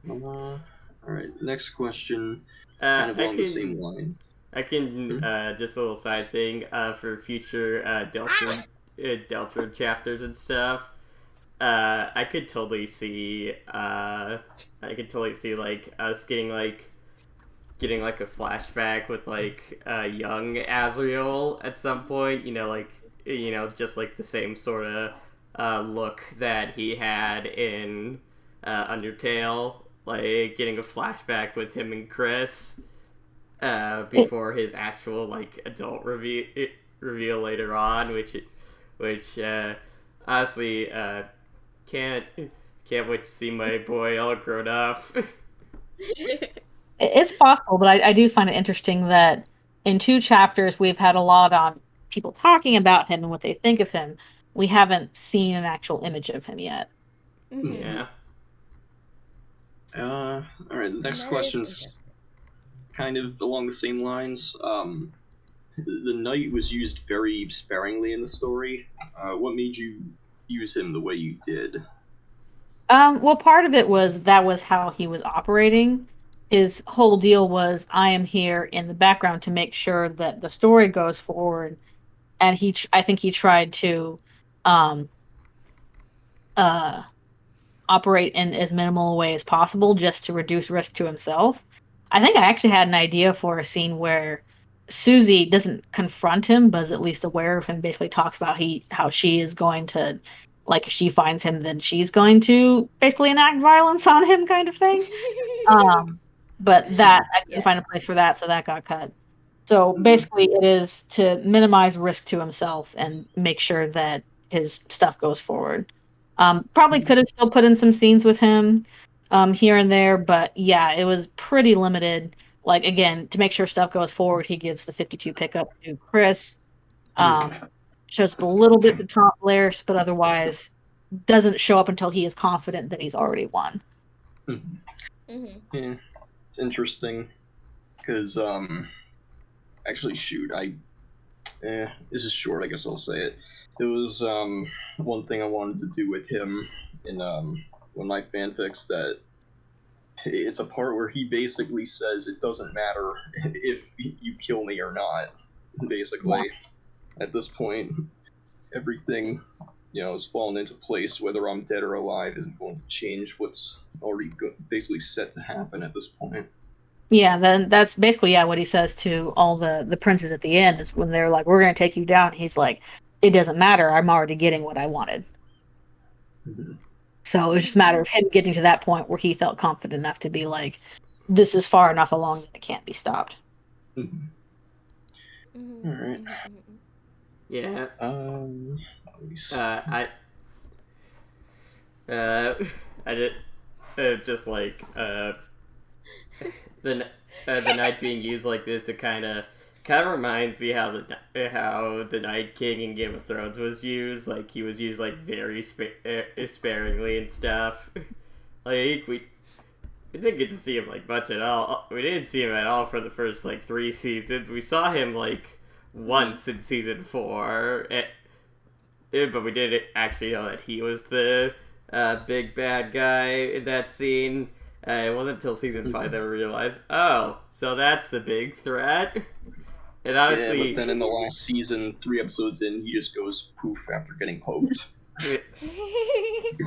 Alright, next question. Kind of along the same line. I can, just a little side thing, for future Deltarune chapters and stuff. I could totally see like us getting like a flashback with like young Azrael at some point. Just like the same sort of look that he had in Undertale. Like getting a flashback with him and Chris before his actual like adult reveal later on, which honestly can't wait to see my boy all grown up. It's possible, but I do find it interesting that in 2 chapters we've had a lot on people talking about him and what they think of him. We haven't seen an actual image of him yet. Yeah. All right. The next question's kind of along the same lines. The knight was used very sparingly in the story. What made you use him the way you did? Well, part of it was that was how he was operating. His whole deal was, I am here in the background to make sure that the story goes forward. And I think he tried to operate in as minimal a way as possible just to reduce risk to himself. I think I actually had an idea for a scene where Susie doesn't confront him, but is at least aware of him, basically talks about how she is going to, like, if she finds him, then she's going to basically enact violence on him kind of thing. But that, I couldn't find a place for that, so that got cut. So basically it is to minimize risk to himself and make sure that his stuff goes forward. Probably could have still put in some scenes with him here and there, but yeah, it was pretty limited. Like, again, to make sure stuff goes forward, he gives the 52 pickup to Chris. Shows up a little bit the top layers, but otherwise doesn't show up until he is confident that he's already won. Yeah, it's interesting because actually, shoot, this is short. I guess I'll say it. It was one thing I wanted to do with him in one of my fanfics, that it's a part where he basically says it doesn't matter if you kill me or not. Basically, at this point, everything has fallen into place. Whether I'm dead or alive isn't going to change what's already basically set to happen at this point. Yeah, then that's basically what he says to all the princes at the end is when they're like, "We're going to take you down." He's like, "It doesn't matter. I'm already getting what I wanted." So it was just a matter of him getting to that point where he felt confident enough to be like, "This is far enough along that it can't be stopped." Mhm, Alright. mhm, mhm. Yeah. Let me see. Uh, I did just like the the night being used like this. It kind of reminds me how the Night King in Game of Thrones was used. Like he was used like very sparingly and stuff. Like we didn't get to see him like much at all. We didn't see him at all for the first like 3 seasons. We saw him like once in season 4, but we didn't actually know that he was the big bad guy in that scene. It wasn't until season 5 that we realized, oh, so that's the big threat. And Yeah, honestly, but then in the last season, 3 episodes in, he just goes poof after getting poked.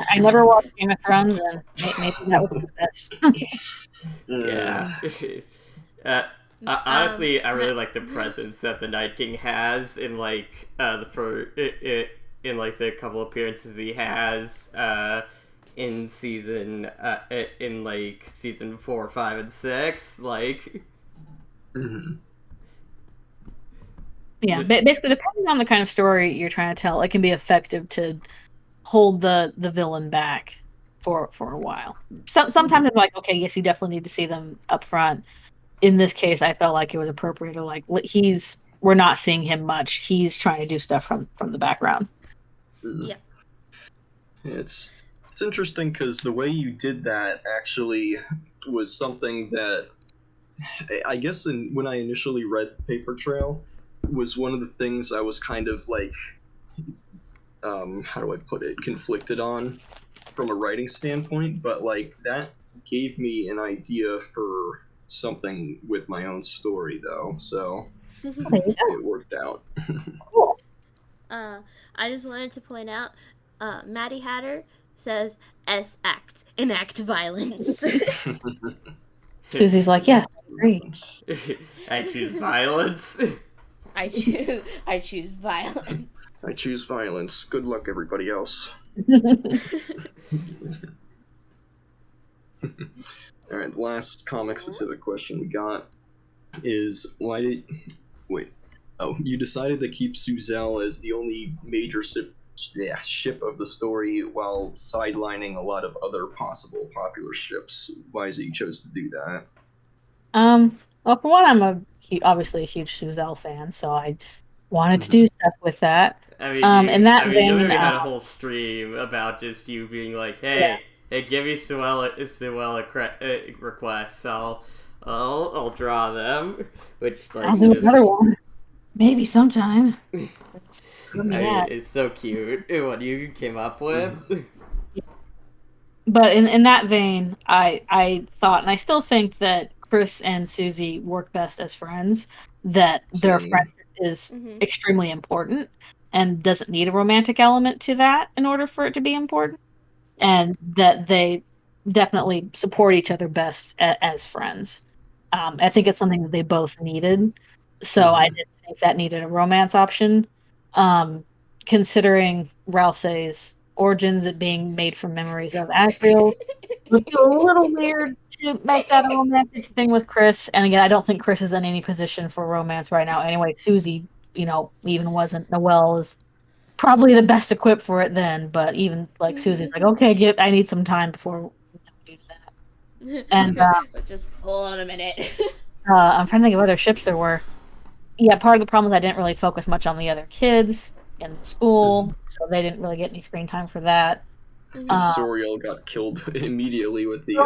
I never watched Game of Thrones, and maybe that was the best. yeah. Honestly, I really like the presence that the Night King has in like in like the couple appearances he has in season 4, 5, and 6. Like, Mhm. Yeah, basically, depending on the kind of story you're trying to tell, it can be effective to hold the villain back for a while. Sometimes it's like, okay, yes, you definitely need to see them up front. In this case, I felt like it was appropriate to like we're not seeing him much. He's trying to do stuff from the background. Mhm. Yeah. It's interesting because the way you did that actually was something that I guess when I initially read Paper Trail was one of the things I was kind of like how do I put it, conflicted on from a writing standpoint, but like that gave me an idea for something with my own story though, so There you go. it worked out. Cool. I just wanted to point out, Maddie Hatter says S act, enact violence. Susie's like, yeah, great. I choose violence. I choose violence. I choose violence. Good luck, everybody else. All right, the last comic-specific question we got is why did wait? Oh, you decided to keep Suzelle as the only major ship of the story while sidelining a lot of other possible popular ships. Why is it you chose to do that? Well, for one, obviously a huge Suzelle fan, so I wanted to do stuff with that. I mean, In that you vein, literally had a whole stream about just you being like, "Hey, give me Suella requests. I'll draw them." Which like I'll do another one, maybe sometime. it's so cute what you came up with. But in that vein, I thought, and I still think that Chris and Susie work best as friends. That their friendship is extremely important and doesn't need a romantic element to that in order for it to be important, and that they definitely support each other best as friends. I think it's something that they both needed, so I didn't think that needed a romance option. Considering Ralsei's origins, it being made from memories of Asriel, would feel a little weird to make that a romantic thing with Chris. And again, I don't think Chris is in any position for romance right now. Anyway, Susie, even wasn't. Noelle is probably the best equipped for it then, but even like Susie's like, okay, I need some time before we do that. And But just hold on a minute. I'm trying to think of other ships there were. Yeah, part of the problem is I didn't really focus much on the other kids in school, so they didn't really get any screen time for that. Soriel got killed immediately with the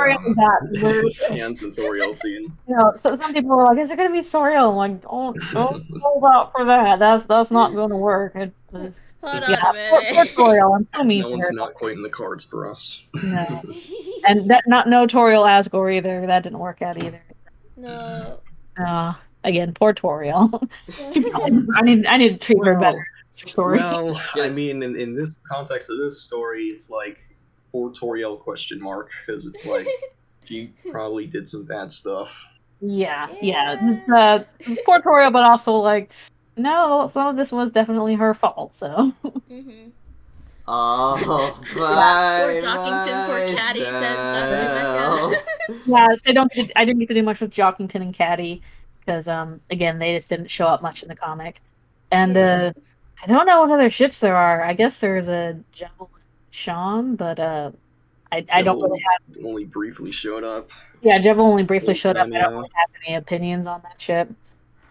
Sans and Soriel scene. So some people were like, "Is it going to be Soriel?" I'm like, "Don't hold out for that. That's not going to work." It was, Hold on a minute. Poor Toriel. I'm so mean. That one's not quite in the cards for us. No, and that no Toriel Asgore either. That didn't work out either. No. Again, poor Toriel. I need to treat her better. Story. Well, I mean, in this context of this story, it's like poor Toriel ? Because it's like she probably did some bad stuff. Yeah. Poor Toriel, but also like, no, some of this was definitely her fault. So. Oh, poor Jockington, poor Caddy, says Dr. Becca. Yeah, so I didn't get to do much with Jockington and Caddy because again they just didn't show up much in the comic, and I don't know what other ships there are. I guess there's a Javelin Sean, but I don't really have. Only briefly showed up. Yeah, Javelin only briefly showed up. I Yeah. don't really have any opinions on that ship.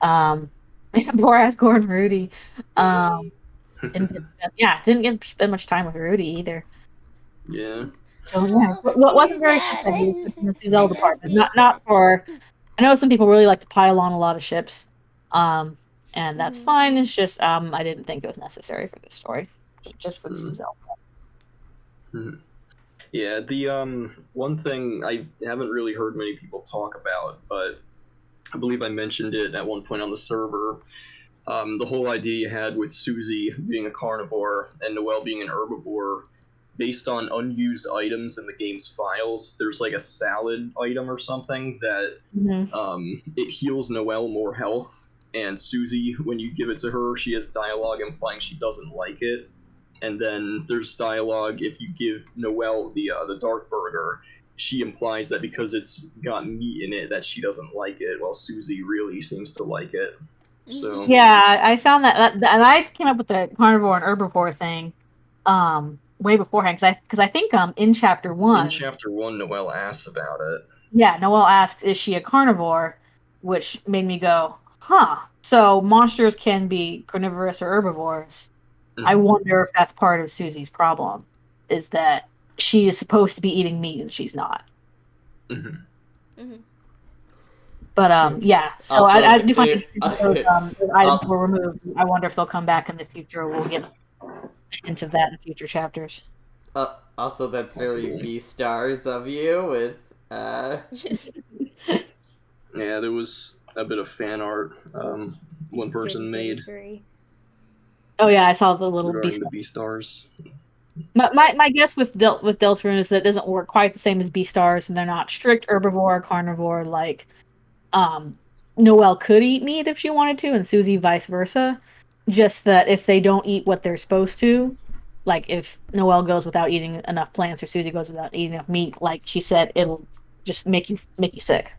Poor ass Gordon Rudy. Didn't get to spend much time with Rudy either. Yeah. So yeah, wasn't very ship heavy in the Suzelle department. Not for. I know some people really like to pile on a lot of ships, and that's fine. It's just I didn't think it was necessary for this story, just for the Suzelle. Yeah, the one thing I haven't really heard many people talk about, but I believe I mentioned it at one point on the server. The whole idea you had with Susie being a carnivore and Noelle being an herbivore, based on unused items in the game's files. There's like a salad item or something that it heals Noelle more health, and Susie, when you give it to her, she has dialogue implying she doesn't like it. And then there's dialogue if you give Noelle the dark burger, she implies that because it's got meat in it that she doesn't like it, while Susie really seems to like it. So yeah, I found that and I came up with the carnivore and herbivore thing way beforehand because I think in chapter 1. In chapter 1, Noelle asks about it. Yeah, Noelle asks, "Is she a carnivore?" Which made me go, "Huh." So monsters can be carnivorous or herbivores. I wonder if that's part of Susie's problem, is that she is supposed to be eating meat and she's not. But yeah, so Also, I do find those items were removed. I wonder if they'll come back in the future. We'll get a hint of that in future chapters. Also, that's very B-stars of you with. Yeah, there was a bit of fan art one person made. Oh yeah, I saw the little B-stars. My guess with Deltarune is that it doesn't work quite the same as B-stars, and they're not strict herbivore or carnivore like Noelle could eat meat if she wanted to, and Susie vice versa. Just that if they don't eat what they're supposed to, like if Noelle goes without eating enough plants or Susie goes without eating enough meat, like she said, it'll just make you sick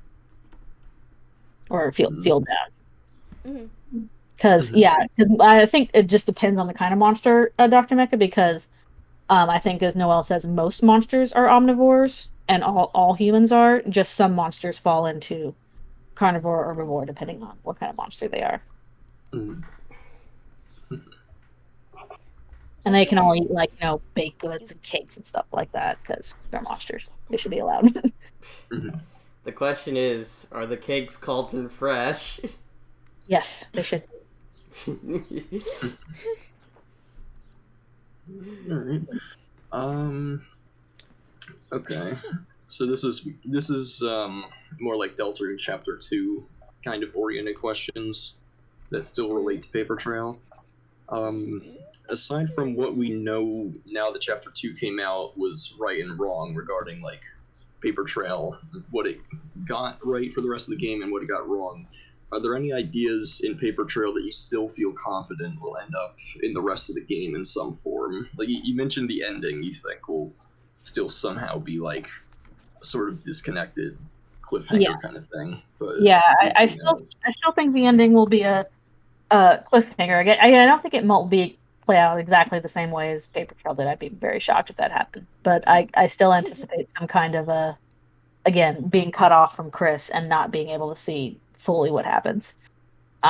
or feel bad. Because I think it just depends on the kind of monster, Dr. Mecha, because I think, as Noelle says, most monsters are omnivores, and all humans are. Just some monsters fall into carnivore or herbivore, depending on what kind of monster they are. And they can all eat, like, baked goods and cakes and stuff like that, because they're monsters. They should be allowed. The question is, are the cakes cauldron fresh? Yes, they should. Alright. Okay. So this is more like Deltarune Chapter 2 kind of oriented questions that still relate to Paper Trail. Aside from what we know now that Chapter 2 came out was right and wrong regarding like Paper Trail, what it got right for the rest of the game and what it got wrong, are there any ideas in Paper Trail that you still feel confident will end up in the rest of the game in some form? Like you mentioned the ending you think will still somehow be like a sort of disconnected cliffhanger kind of thing. But yeah, I still think the ending will be a cliffhanger. Again, I don't think it won't play out exactly the same way as Paper Trail did. I'd be very shocked if that happened. But I still anticipate some kind of being cut off from Chris and not being able to see fully what happens. We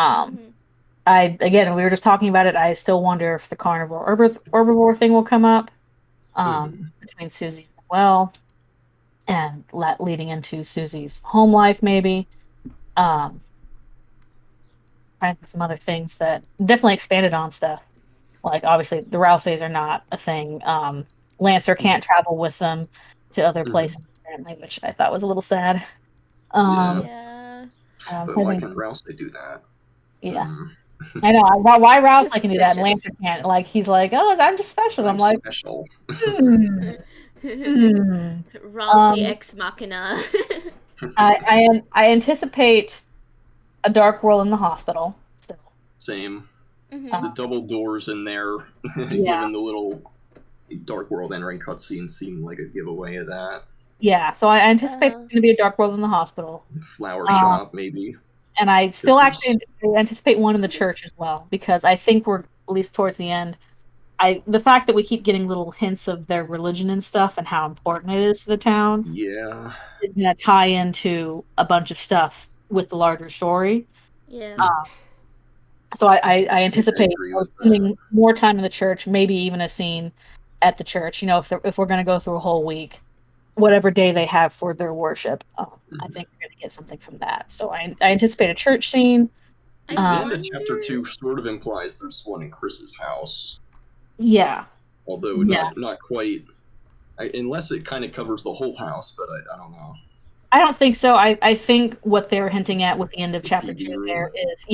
were just talking about it. I still wonder if the carnivore herbivore thing will come up between Susie and Noelle, and leading into Susie's home life, maybe. Some other things that definitely expanded on stuff. Like, obviously, the Rouseys are not a thing. Lancer can't travel with them to other places, apparently, which I thought was a little sad. But why can Rousey do that? Yeah. I know. Why Rousey can do that and Lancer can't? Like, he's like, oh, I'm just special. I'm like, special. Rousey ex machina. I anticipate a dark world in the hospital still. Same. The double doors in there, given the little dark world entering cutscene, seem like a giveaway of that. Yeah, so I anticipate there's going to be a dark world in the hospital. Flower shop, maybe. And I still Christmas. actually anticipate one in the church as well, because I think we're, at least towards the end, the fact that we keep getting little hints of their religion and stuff and how important it is to the town Yeah. is going to tie into a bunch of stuff with the larger story. Yeah. So I anticipate agree with spending more time in the church, maybe even a scene at the church. If we're going to go through a whole week, whatever day they have for their worship, I think we're going to get something from that. So I anticipate a church scene. The end of chapter 2 sort of implies there's one in Chris's house. Yeah. Although not quite. Unless it kind of covers the whole house, but I don't know. I don't think so. I think what they're hinting at with the end of chapter 2 there is,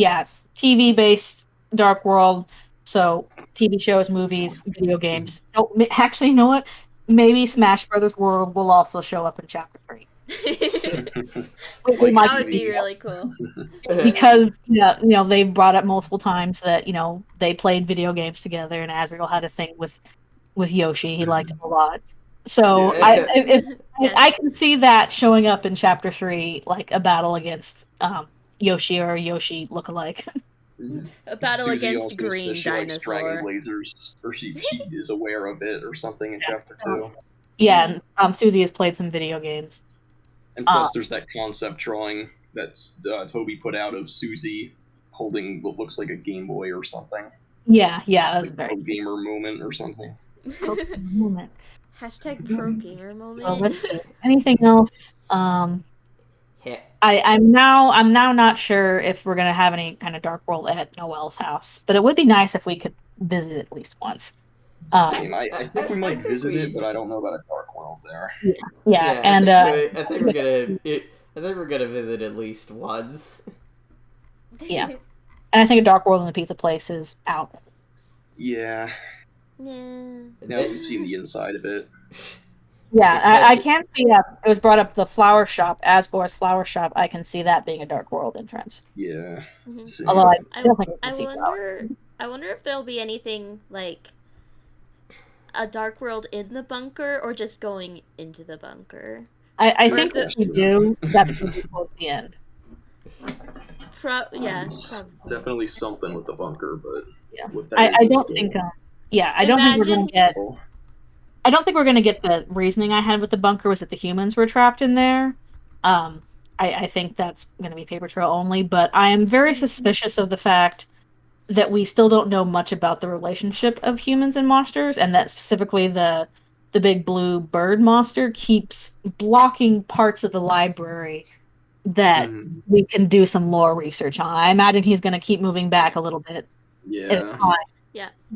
TV-based Dark World. So TV shows, movies, video games. Oh, actually, you know what? Maybe Smash Brothers World will also show up in chapter 3. That would be really cool. Because they brought up multiple times that they played video games together, and Azrael had a thing with Yoshi. He liked him a lot. So I can see that showing up in chapter 3, like a battle against Yoshi or a Yoshi lookalike. A battle Susie against also green says she likes dragon dinosaur. lasers, or she is aware of it or something in chapter 2. Yeah, and Susie has played some video games. And plus, there's that concept drawing that Toby put out of Susie holding what looks like a Game Boy or something. Yeah, that's like very gamer moment or something. moment. Hashtag pro gamer moment. Well, let's see. Anything else? I'm now not sure if we're gonna have any kind of Dark World at Noelle's house, but it would be nice if we could visit at least once. Same. I think we might visit it, but I don't know about a Dark World there. Yeah, and I think we're gonna visit at least once. Yeah, and I think a Dark World in the pizza place is out. Yeah. Yeah. Now we've seen the inside of it. Yeah, I can see that. It was brought up the flower shop, Asgore's flower shop. I can see that being a Dark World entrance. Yeah. Mm-hmm. Although I don't think I wonder if there'll be anything like a Dark World in the bunker or just going into the bunker. I think if you do, that's going to be close to the end. Probably. Definitely something with the bunker, but I don't think. I don't think we're going to get. I don't think we're going to get the reasoning I had with the bunker was that the humans were trapped in there. I think that's going to be paper trail only, but I am very suspicious of the fact that we still don't know much about the relationship of humans and monsters, and that specifically the big blue bird monster keeps blocking parts of the library that we can do some lore research on. I imagine he's going to keep moving back a little bit. Yeah.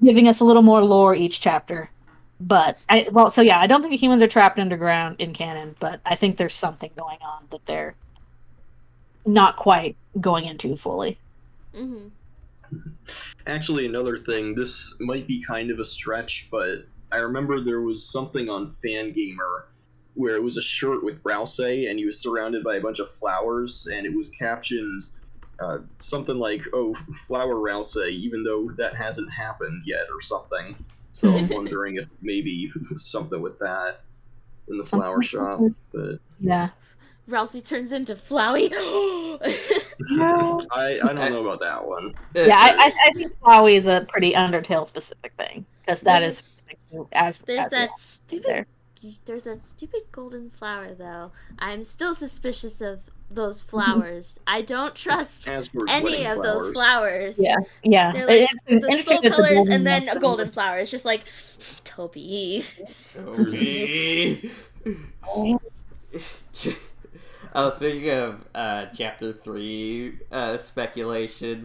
Giving us a little more lore each chapter. But I don't think the humans are trapped underground in canon, but I think there's something going on that they're not quite going into fully. Mm-hmm. Actually, another thing, this might be kind of a stretch, but I remember there was something on Fangamer where it was a shirt with Rousey, and he was surrounded by a bunch of flowers, and it was captioned something like, "Oh, flower Rousey," even though that hasn't happened yet, or something. So I'm wondering if maybe something with that in the flower shop. But yeah, Rousey turns into Flowey. I don't know about that one. Yeah, I think Flowey is a pretty Undertale specific thing because that is there's that stupid golden flower though. I'm still suspicious of those flowers. I don't trust any of those flowers. Yeah. They're like the full colors and then a golden flower. It's just like Toby. Oh, speaking of chapter 3 speculation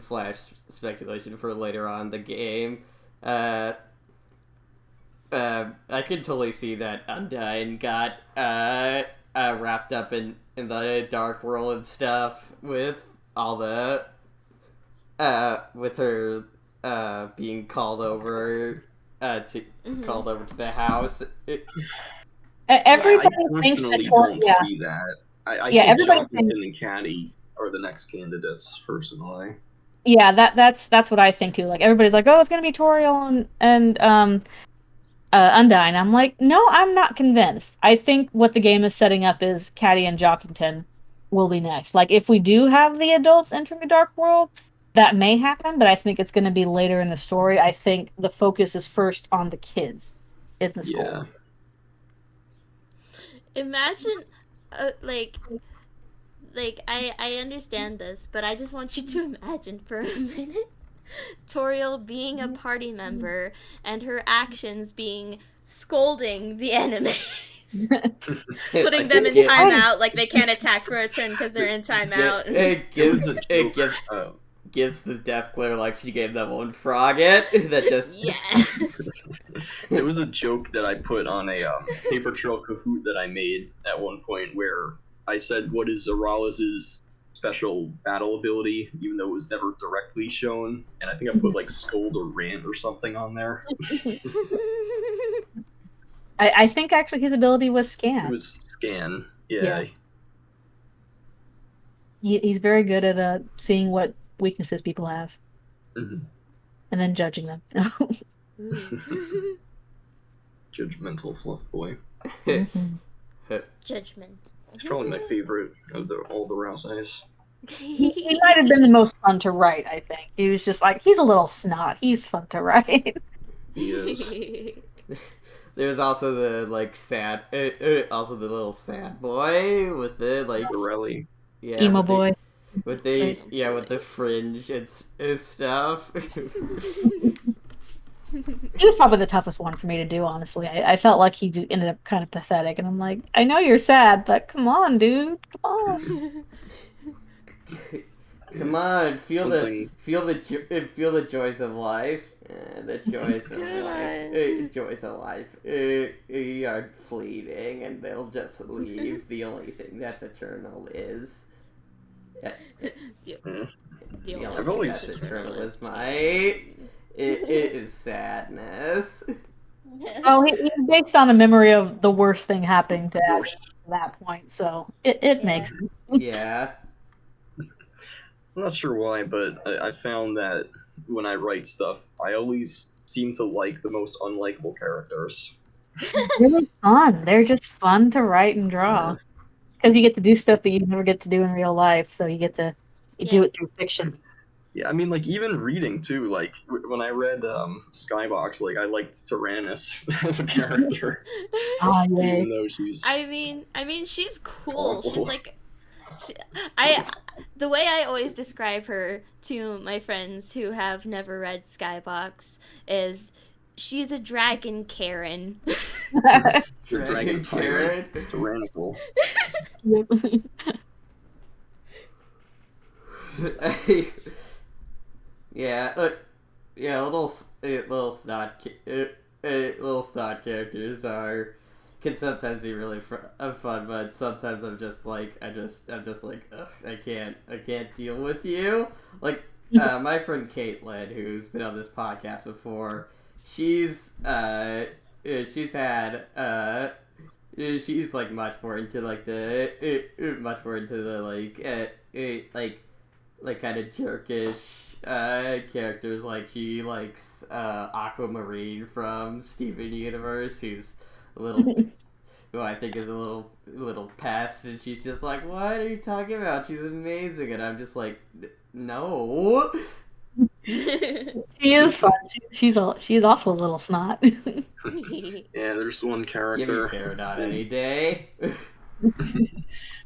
for later on in the game, I could totally see that Undyne got wrapped up in the Dark World and stuff with all the with her being called over to the house. Everybody thinks that don't see that. I think everybody Jonathan and Caddy are the next candidates, personally. Yeah, that's what I think too. Like everybody's like, oh, it's gonna be Toriel and Undyne. I'm like, no, I'm not convinced. I think what the game is setting up is Caddy and Jockington will be next. Like, if we do have the adults entering the dark world, that may happen, but I think it's going to be later in the story. I think the focus is first on the kids in the school. Yeah. Imagine, like I understand this, but I just want you to imagine for a minute Toriel being a party member and her actions being scolding the enemies. Putting them in timeout, like they can't attack for a turn because they're in timeout. It gives the death glare like she gave that one frog it. That just yes. There was a joke that I put on a paper trail Kahoot that I made at one point where I said, "What is Zorales' special battle ability?" Even though it was never directly shown, and I think I put like scold or rant or something on there. I think actually his ability was scan. It was scan. Yeah. He's very good at seeing what weaknesses people have, Mm-hmm. and then judging them. Judgmental fluff boy. Judgment. It's probably my favorite of all the Rouseyes. He might have been the most fun to write, I think. He was just like, he's a little snot. He's fun to write. He is. There's also the like sad, also the little sad boy with the like Borelli. Yeah, Emo boy. With the fringe and stuff. He was probably the toughest one for me to do, honestly. I felt like he just ended up kind of pathetic, and I'm like, I know you're sad, but come on, dude, come on. Come on, feel the joys of life. The joys of life. Joys of life. Are fleeting, and they'll just leave. The only thing that's eternal is. The only thing that's eternal is it is sadness. Oh, he's based on a memory of the worst thing happening to Ash at that point, so it makes sense. Yeah. I'm not sure why, but I found that when I write stuff, I always seem to like the most unlikable characters. Really fun. They're just fun to write and draw. Because you get to do stuff that you never get to do in real life, so you get to do it through fiction. Yeah, I mean, like, even reading, too. Like, when I read Skybox, like, I liked Tyrannus as a character. Oh, yeah. Even though she's... I mean, she's cool. Awful. She's like... the way I always describe her to my friends who have never read Skybox is she's a dragon Karen. Dragon tyrant. Tyrannical. Little snot characters can sometimes be really fun, but sometimes I'm just like, ugh, I can't deal with you. Like, my friend Caitlin, who's been on this podcast before, she's like much more into like kind of jerkish characters. Like, she likes Aquamarine from Steven Universe, who's a little who I think is a little pest, and she's just like, what are you talking about? She's amazing. And I'm just like, no. She is fun. She's also a little snot. Yeah, there's one character. Give me Peridot any day.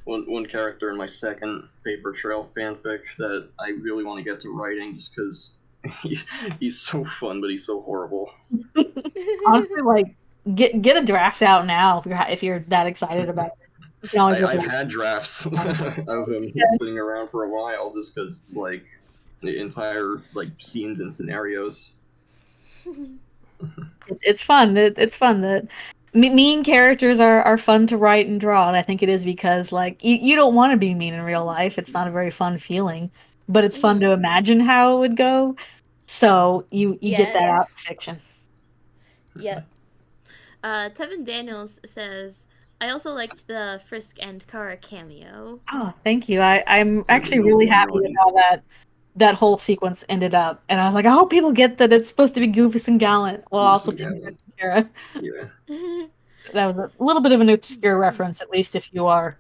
one character in my second Paper Trail fanfic that I really want to get to writing just because he's so fun, but he's so horrible. Honestly, like, get a draft out now if you're that excited about it. I've had drafts of him sitting around for a while just because it's like the entire like scenes and scenarios. It's fun. It's fun that mean characters are fun to write and draw, and I think it is because like you don't want to be mean in real life. It's not a very fun feeling, but it's fun to imagine how it would go. So you get that out in fiction. Yep. Tevin Daniels says, I also liked the Frisk and Kara cameo. Oh, thank you. I'm actually really happy with how that whole sequence ended up. And I was like, I hope people get that it's supposed to be Goofus and Gallant. Well, also Kara. Yeah. That was a little bit of an obscure reference, at least if you are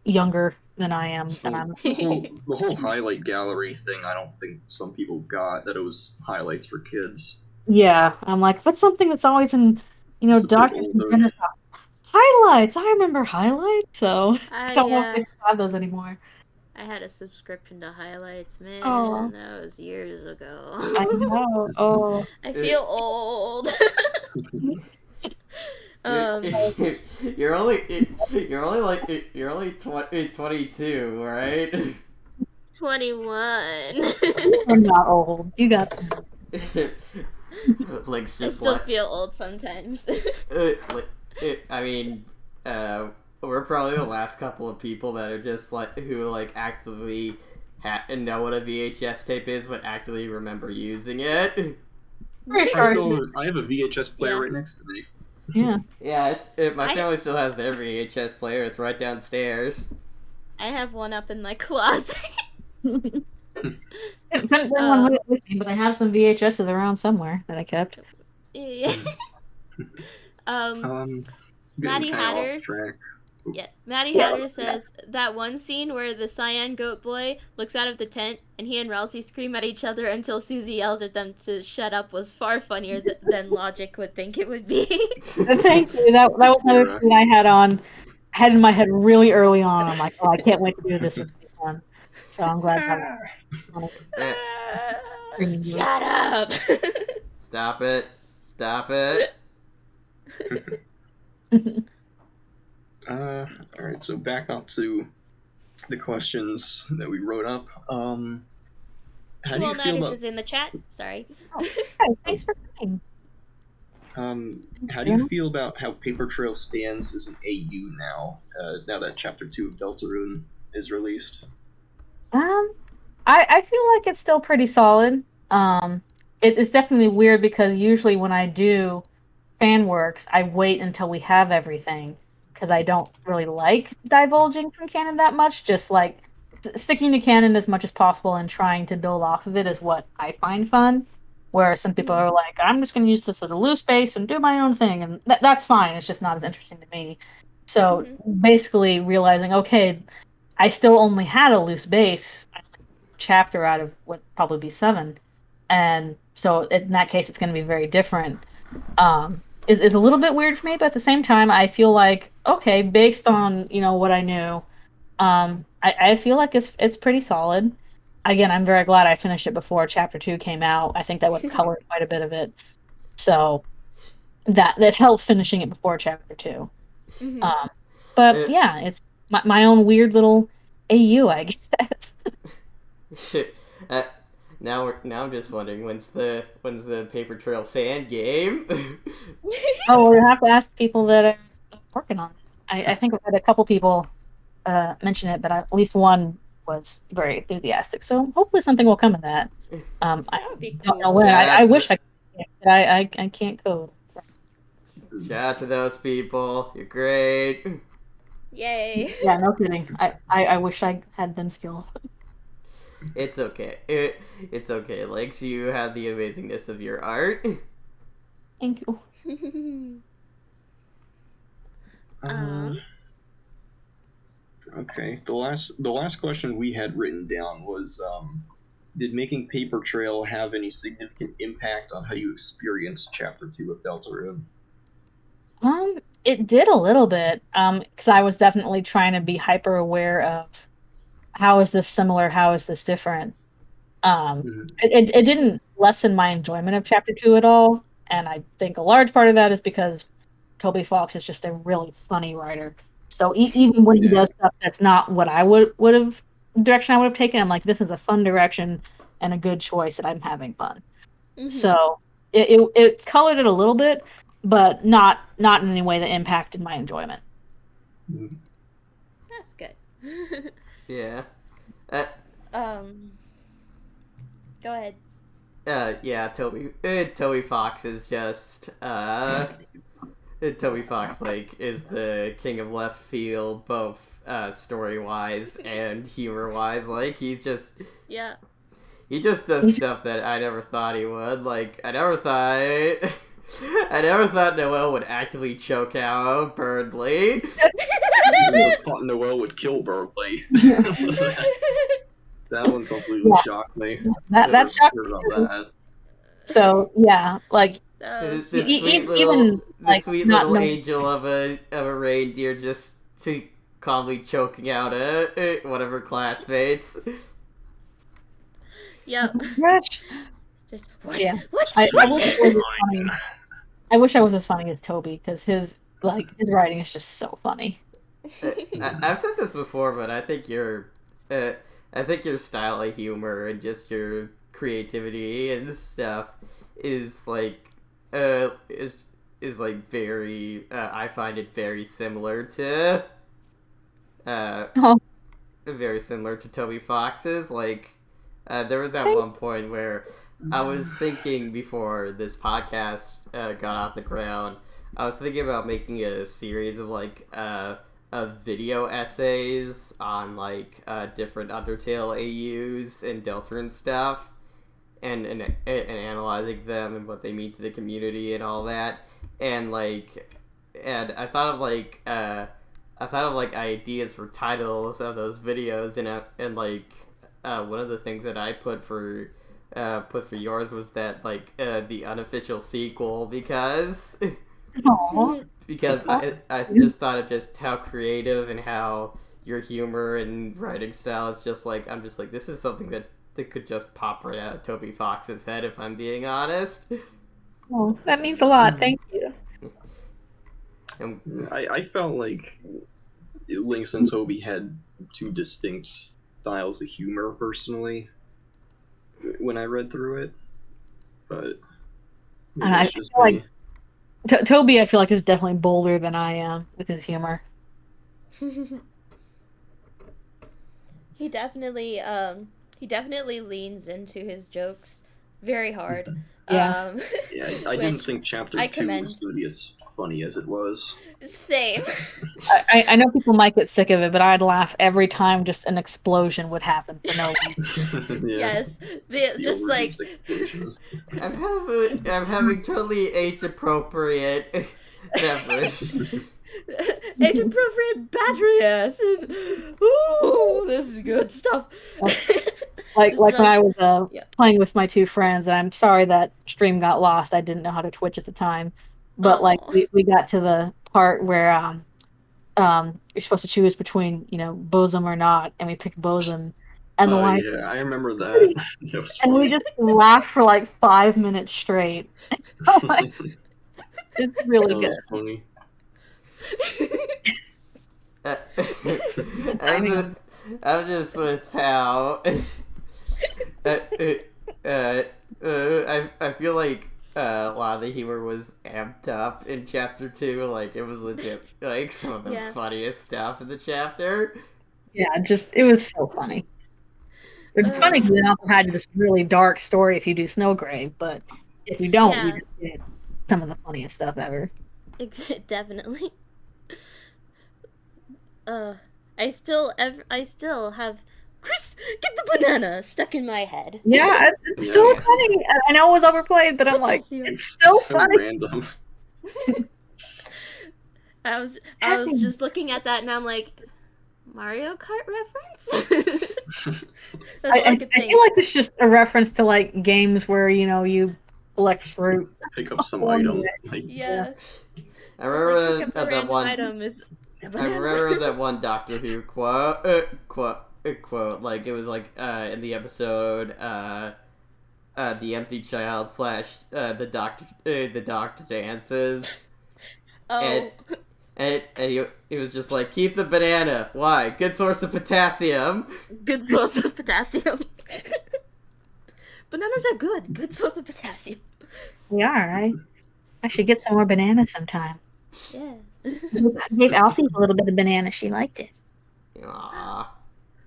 younger than I am. And I'm The whole highlight gallery thing, I don't think some people got that it was highlights for kids. yeah, I'm like, what's something that's always in, It's a bit doctors and older. dentists? Highlights. I remember highlights, so I don't know if yeah. they still have those anymore. I had a subscription to highlights, man. Oh. That was years ago. I know. Oh. I feel old. You're only 22, right? 21. I'm not old. You got Link's I just still like, feel old sometimes. I mean, we're probably the last couple of people that are just who actively know what a VHS tape is, but actually remember using it. pretty sure. I have a VHS player Yeah. right next to me. Yeah. Yeah, my family still has their VHS player. It's right downstairs. I have one up in my closet. Couldn't bring one with me, but I have some VHSs around somewhere that I kept. Yeah. Getting Maddie kinda off Hatter. track. Yeah, Maddie Hatter says that one scene where the cyan goat boy looks out of the tent and he and Ralsei scream at each other until Susie yells at them to shut up was far funnier than logic would think it would be. Thank you. That was another scene I had in my head really early on. I'm like, oh, I can't wait to do this. It'll be fun. So I'm glad that Shut up! Stop it. Stop it. Alright, so back up to the questions that we wrote up. How do you feel about is in the chat. Sorry. Hey, thanks for coming. how do you feel about how Paper Trail stands as an AU now? Now that Chapter 2 of Deltarune is released. I feel like it's still pretty solid. It's definitely weird because usually when I do fan works, I wait until we have everything because I don't really like divulging from canon that much. Just like sticking to canon as much as possible and trying to build off of it is what I find fun. Whereas some people are like, I'm just going to use this as a loose base and do my own thing, and that's fine. It's just not as interesting to me. So basically realizing, okay, I still only had a loose base chapter out of what probably be 7, and so in that case it's going to be very different. Is a little bit weird for me, but at the same time I feel like, okay, based on what I knew, I feel like it's pretty solid. Again, I'm very glad I finished it before chapter 2 came out. I think that would have colored quite a bit of it, so that helped finishing it before chapter 2. But yeah, it's my own weird little AU, I guess. Now I'm just wondering when's the Paper Trail fan game? Oh, we'll have to ask people that are working on it. I think I've had a couple people mention it, but at least one was very enthusiastic. So hopefully something will come of that. That would be don't know cool. when. I wish I could, but I can't code. Shout out to those people. You're great. Yay. Yeah, no kidding. I wish I had them skills. It's okay. It's okay. Lex, you have the amazingness of your art. Thank you. Okay. The last question we had written down was, did making Paper Trail have any significant impact on how you experienced Chapter 2 of Deltarune? It did a little bit. Because I was definitely trying to be hyper aware of how is this similar, how is this different. It didn't lessen my enjoyment of Chapter 2 at all, and I think a large part of that is because Toby Fox is just a really funny writer. So even when he does stuff that's not what I would have direction I would have taken, I'm like, this is a fun direction and a good choice, and I'm having fun. So it colored it a little bit, but not in any way that impacted my enjoyment. That's good. Yeah. Go ahead. Yeah, Toby Fox is just Toby Fox is the king of left field, both story wise and humor wise. He just does stuff that I never thought he would. I never thought Noel would actively choke out Burnley. would have thought Noelle would kill Berkeley. That one completely shocked me. That shocked Heard me about too. that. So yeah, like That was This funny. sweet even like sweet not little knowing. angel of a reindeer just calmly choking out one of her classmates. Yep. Gosh. Just what? Yeah. What? I What? wish I was as funny. I wish I was as funny as Toby because his writing is just so funny. I've said this before, but I think your style of humor and just your creativity and stuff is like is like very I find it very similar to Oh. very similar to Toby Fox's. Like there was at one point where I was thinking before this podcast got off the ground, I was thinking about making a series of like video essays on like different Undertale AUs and Deltarune stuff, and analyzing them and what they mean to the community and all that, and I thought of ideas for titles of those videos, and one of the things that I put for yours was that the unofficial sequel because. Aww. Because I just thought of just how creative and how your humor and writing style is just like, I'm just like, this is something that could just pop right out of Toby Fox's head if I'm being honest. Oh, that means a lot. Thank you. I felt like Lynx and Toby had two distinct styles of humor personally when I read through it, but And I it's just feel me. like Toby, I feel like, is definitely bolder than I am with his humor. He definitely leans into his jokes very hard. Yeah. Yeah, I didn't which think chapter I 2 commend. was going to be as funny as it was. Same. I know people might get sick of it, but I'd laugh every time just an explosion would happen for no reason. Yeah, Yes, the just like overused explosion. I'm having totally age appropriate memories. age appropriate battery acid. Ooh, this is good stuff. Like Just when about- I was playing with my two friends, and I'm sorry that stream got lost. I didn't know how to Twitch at the time, but like Aw. we got to the part where you're supposed to choose between bosom or not, and we picked bosom, and the Oh line, yeah, I remember that. That was and we funny. just laughed for like 5 minutes straight. Oh my, it's really That good. was funny. I'm just with how I feel like a lot of the humor was amped up in chapter 2. Like it was legit, like some of the Yeah. funniest stuff in the chapter. Yeah, it was so funny. It's funny because it also had this really dark story if you do Snowgrave, but if you don't, you Yeah. just get some of the funniest stuff ever. Definitely. I still have Chris, get the banana stuck in my head. Yeah, it's still Yes. funny. I know it was overplayed, but I'm like, Potassium. it's still So funny. random. I was Potassium. just looking at that and I'm like, Mario Kart reference? That's all I I could I think. feel like it's just a reference to like games where you collect fruit. Pick up some item. Like, Yeah. I remember Pick up a that random one. item is a I banana. remember that one Doctor Who quote. Like it was like in the episode the empty child / the doctor dances. Oh. And he was just like, keep the banana. Why? Good source of potassium. Good source of potassium. Bananas are good. Good source of potassium. We are, right? I should get some more bananas sometime. Yeah. I gave Alfie's a little bit of banana. She liked it. Aww.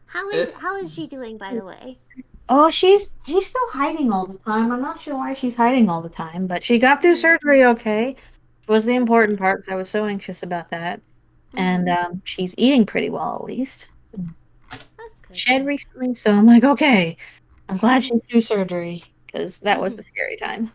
How is she doing, by the way? Oh, she's still hiding all the time. I'm not sure why she's hiding all the time, but she got through surgery okay. Was the important part because I was so anxious about that. And she's eating pretty well, at least. That's good. Shed recently, so I'm like, okay. I'm glad she's through surgery because that was the scary time.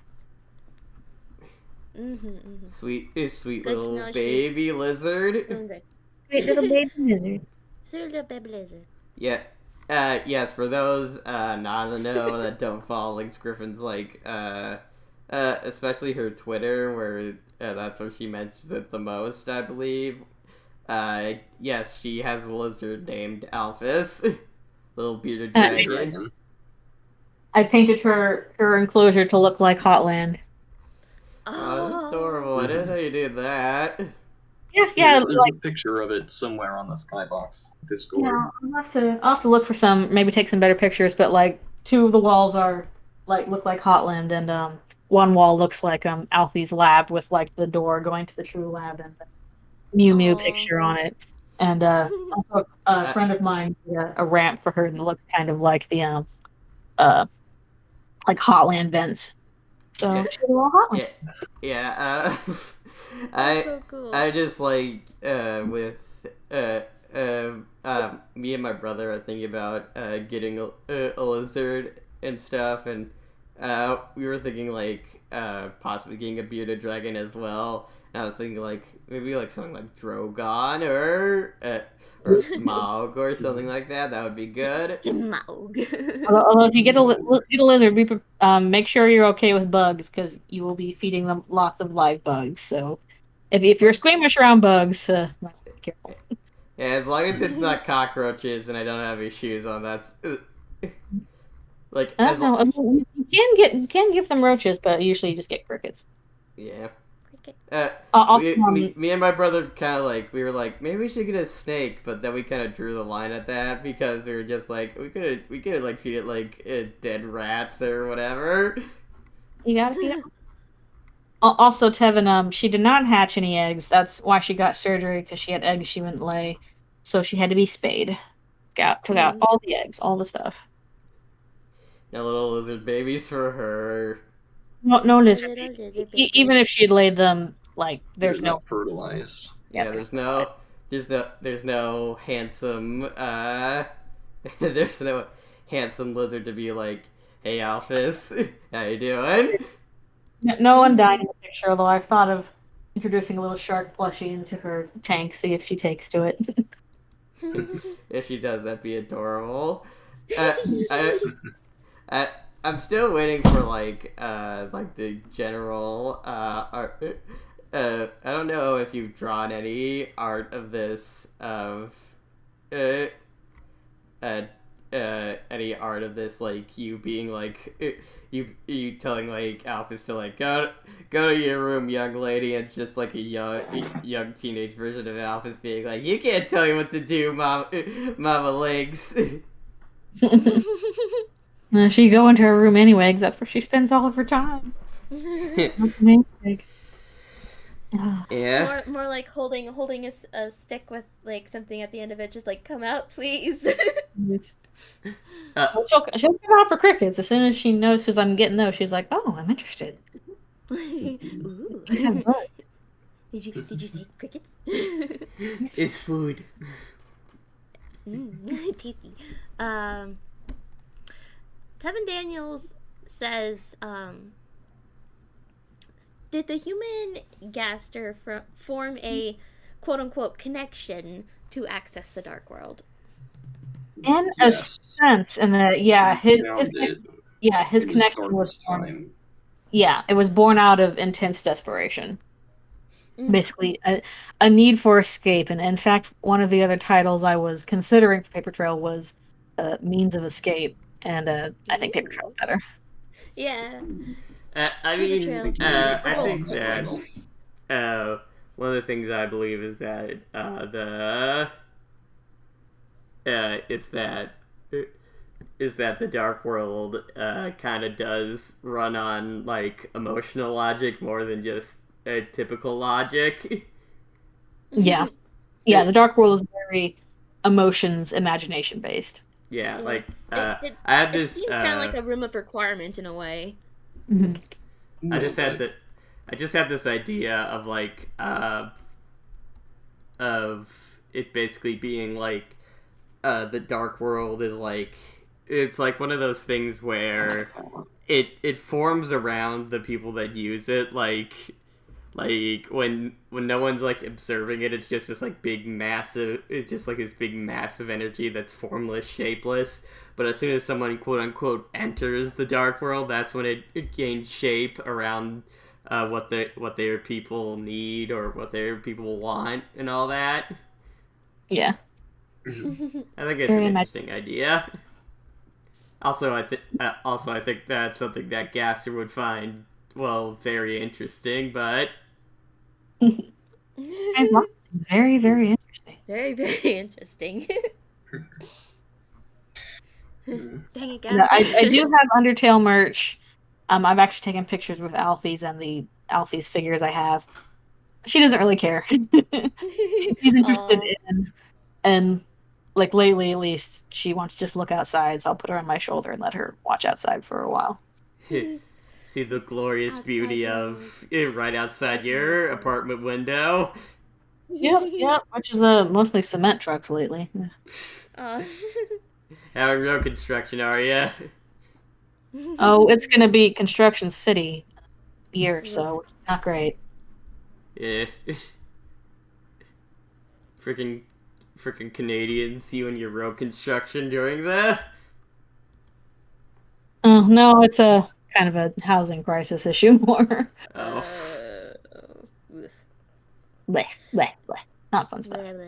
Sweet good to little know she's baby lizard. Doing good. Sweet little baby lizard. Sweet little baby lizard. Yeah. Yes, for those not in the know that don't follow Lynxgriffin's, especially her Twitter, where that's where she mentions it the most, I believe. Yes, she has a lizard named Alphys, little bearded dragon. I painted her enclosure to look like Hotland. Oh, that's adorable. I didn't know you did that. Yeah. There's Like, a picture of it somewhere on the Skybox Discord. yeah, I'll have to look for some. Maybe take some better pictures. But like, two of the walls are look like Hotland, and one wall looks like Alfie's lab with like the door going to the true lab and the Mew Mew Aw. picture on it. And also a friend of mine did a ramp for her that looks kind of like the like Hotland vents. So she's a little Hotland. Yeah. That's so cool. I just like with me and my brother are thinking about getting a lizard and stuff, and we were thinking like possibly getting a bearded dragon as well. And I was thinking like maybe like something like Drogon or Smaug or something like that. That would be good. Smaug. Although if you get a lizard, make sure you're okay with bugs because you will be feeding them lots of live bugs. So if you're squeamish around bugs, be careful. Yeah, as long as it's not cockroaches and I don't have any shoes on, that's like as No, you can give them roaches, but usually you just get crickets. yeah. Also, me and my brother kind of like we were like maybe we should get a snake, but then we kind of drew the line at that because we were just like we could like feed it like dead rats or whatever. you gotta feed them. Also, Tevin, she did not hatch any eggs. That's why she got surgery because she had eggs she wouldn't lay, so she had to be spayed. Took out all the eggs, all the stuff. Yeah, little lizard babies for her. No lizard. Even if she had laid them, like there's no fertilized. Yeah, there's no handsome there's no handsome lizard to be like, hey Alphys, how you doing? No one died in the picture, although I thought of introducing a little shark plushie into her tank, see if she takes to it. If she does, that'd be adorable. I'm still waiting for like the general art. I don't know if you've drawn any art of this any art of this, like you being like you telling like Alphys to like go to your room, young lady. And it's just like a young teenage version of Alphys being like, you can't tell me what to do, mama Lynx. She go into her room anyway, because that's where she spends all of her time. Yeah. More like holding a stick with like something at the end of it, just like come out, please. She'll come out for crickets as soon as she notices I'm getting those. She's like, "Oh, I'm interested." Ooh. Did you say crickets? It's food. Tasty. Tevin Daniels says, did the human Gaster form a quote-unquote connection to access the dark world? In a sense, and his connection was born. Yeah, it was born out of intense desperation. Basically, a need for escape. And in fact, one of the other titles I was considering for Paper Trail was Means of Escape. And I think Paper Trail's better. Yeah. I mean, I think that one of the things I believe is that is that the dark world kind of does run on like emotional logic more than just typical logic. Yeah, the dark world is very emotions, imagination based. Yeah, like I had this. It seems kind of like a room of requirement in a way. Mm-hmm. I just had this idea of like of it basically being like the dark world is like it's like one of those things where it forms around the people that use it, like Like when no one's like observing it, it's just this like big massive. It's just like this big massive energy that's formless, shapeless. But as soon as someone quote unquote enters the dark world, that's when it gains shape around what their people need or what their people want and all that. Yeah. I think it's Very an much. interesting idea. Also, I think that's something that Gaster would find very interesting. But Guys, lots of things. Very, very interesting. Very, very interesting. Dang it, No, Gaster. I do have Undertale merch. I've actually taken pictures with Alfie's and the Alfie's figures I have. She doesn't really care. She's interested in, and like lately at least, she wants to just look outside, so I'll put her on my shoulder and let her watch outside for a while. see the glorious Outside beauty of it right outside your apartment window. Yep, which is mostly cement trucks lately. Uh, How road construction are you? Oh, it's gonna be Construction City year, so not great. Yeah. freaking Canadians, you and your road construction during that. Oh no, it's a kind of a housing crisis issue more. Oh. oof. Bleh, bleh, bleh. Not fun stuff. Blah, blah,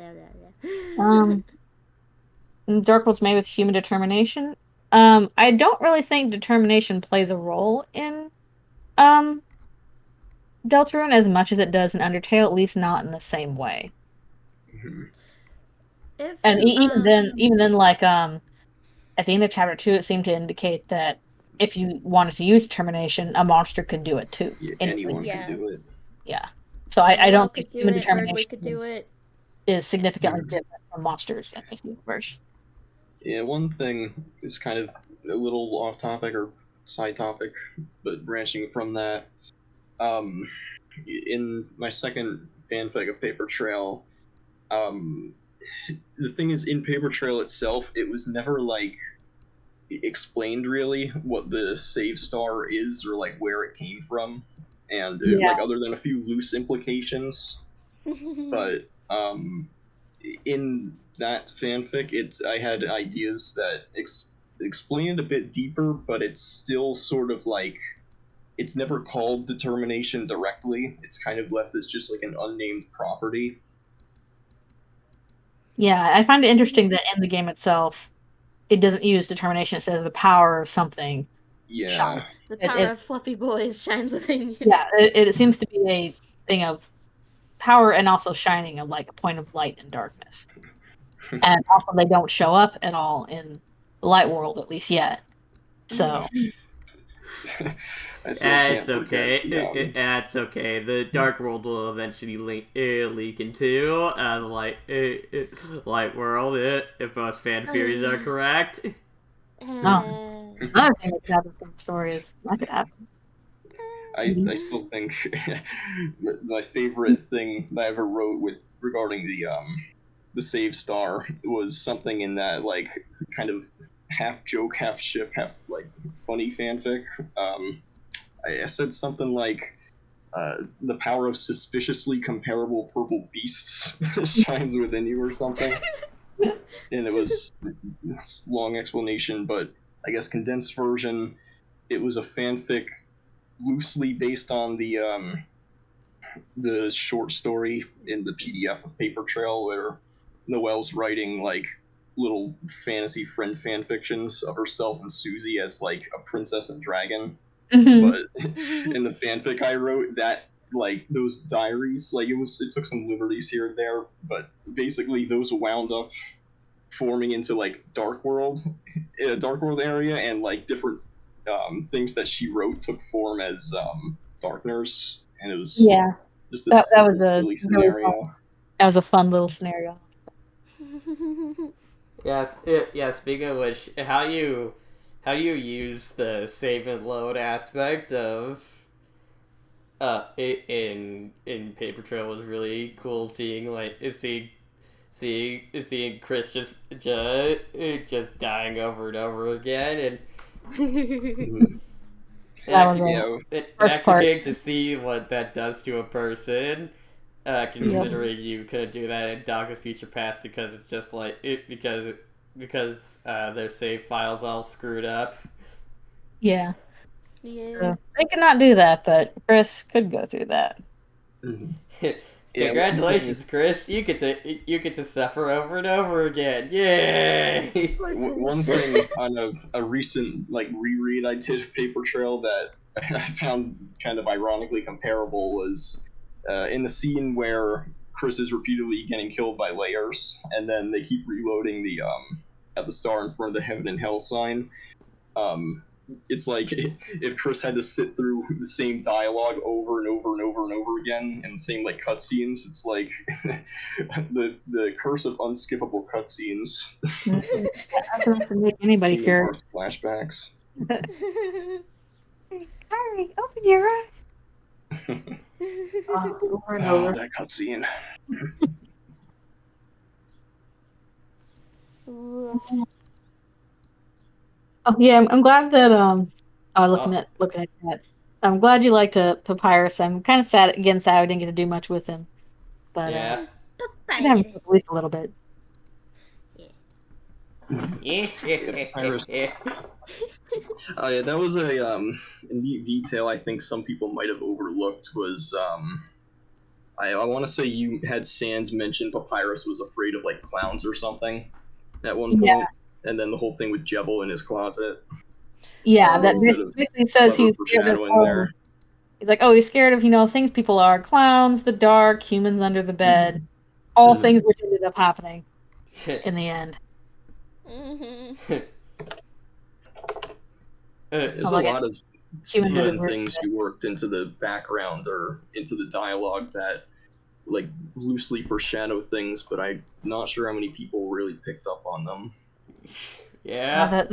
blah, blah. Dark World's made with human determination. I don't really think determination plays a role in Deltarune as much as it does in Undertale, at least not in the same way. If, And even then, like at the end of chapter 2, it seemed to indicate that if you wanted to use determination, a monster could do it too. Yeah, Anyway, anyone can do it. yeah. So I don't think could do human it, Erdly determination could do it. is significantly different from monsters in this universe. Yeah, one thing is kind of a little off topic or side topic, but branching from that, in my second fanfic of Paper Trail, the thing is, in Paper Trail itself, it was never like explained really what the save star is or like where it came from, and like other than a few loose implications, but in that fanfic, I had ideas that explain it a bit deeper, but it's still sort of like it's never called determination directly. It's kind of left as just like an unnamed property. Yeah, I find it interesting that in the game itself, it doesn't use determination. It says the power of something. Yeah. Shines. The power of fluffy boys shines within you. Yeah, it seems to be a thing of power and also shining, of like a point of light and darkness. And often they don't show up at all in the light world, at least yet. So It's okay. That's okay. The dark world will eventually leak into the light world if most fan theories are correct. another thing that could happen from the story is that could happen. I still think my favorite thing that I ever wrote regarding the save star was something in that like kind of half joke, half ship, half like funny fanfic. I said something like the power of suspiciously comparable purple beasts shines within you or something. And it was a long explanation, but I guess condensed version, it was a fanfic loosely based on the short story in the PDF of Paper Trail where Noelle's writing like little fantasy friend fanfictions of herself and Susie as like a princess and dragon. But in the fanfic I wrote, that like those diaries, like it took some liberties here and there, but basically those wound up forming into like dark world area, and like different things that she wrote took form as darkners, and it was just this that was a silly scenario. That was a fun little scenario. Yeah. Speaking of which, how you use the save and load aspect of in Paper Trail was really cool. Seeing Chris just dying over and over again, and That was It first actually part. getting to see what that does to a person, considering you couldn't do that in Dawn of Future Past because it's just like because their save files all screwed up. Yeah. Yeah. So they could not do that, but Chris could go through that. Congratulations, Chris! You get to suffer over and over again. Yay! One thing on a recent like reread I did of Paper Trail that I found kind of ironically comparable was in the scene where Chris is repeatedly getting killed by layers, and then they keep reloading the at the star in front of the heaven and hell sign. It's like if Chris had to sit through the same dialogue over and over and over and over again in the same like cutscenes. It's like the curse of unskippable cutscenes. That's enough to make anybody furious. Flashbacks. Harry, open your eyes. Over and over. That cutscene. Oh yeah, I'm glad that I was looking at that. I'm glad you liked Papyrus. I'm kind of sad I didn't get to do much with him, but Yeah. I'd have him for at least a little bit. Papyrus. Oh yeah, that was a neat detail I think some people might have overlooked was I want to say you had Sans mention Papyrus was afraid of like clowns or something at one point, and then the whole thing with Jebel in his closet. Yeah, that basically says he's scared of there. He's like, oh, he's scared of things people are: clowns, the dark, humans under the bed, all things which ended up happening in the end. There's a lot of human things you worked into the background or into the dialogue that like loosely foreshadow things, but I'm not sure how many people really picked up on them. Yeah.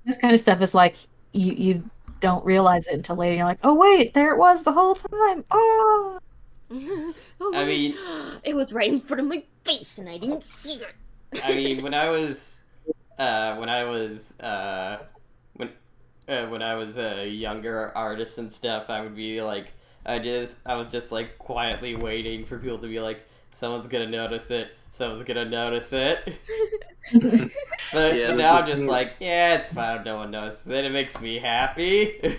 This kind of stuff is like you don't realize it until later. You're like, oh wait, there it was the whole time. Oh. I mean, it was right in front of my face and I didn't see it. I mean, when I was a younger artist and stuff, I would be like, I was just like quietly waiting for people to be like, someone's gonna notice it. But now I'm just like, yeah, it's fine. No one notices it. It makes me happy.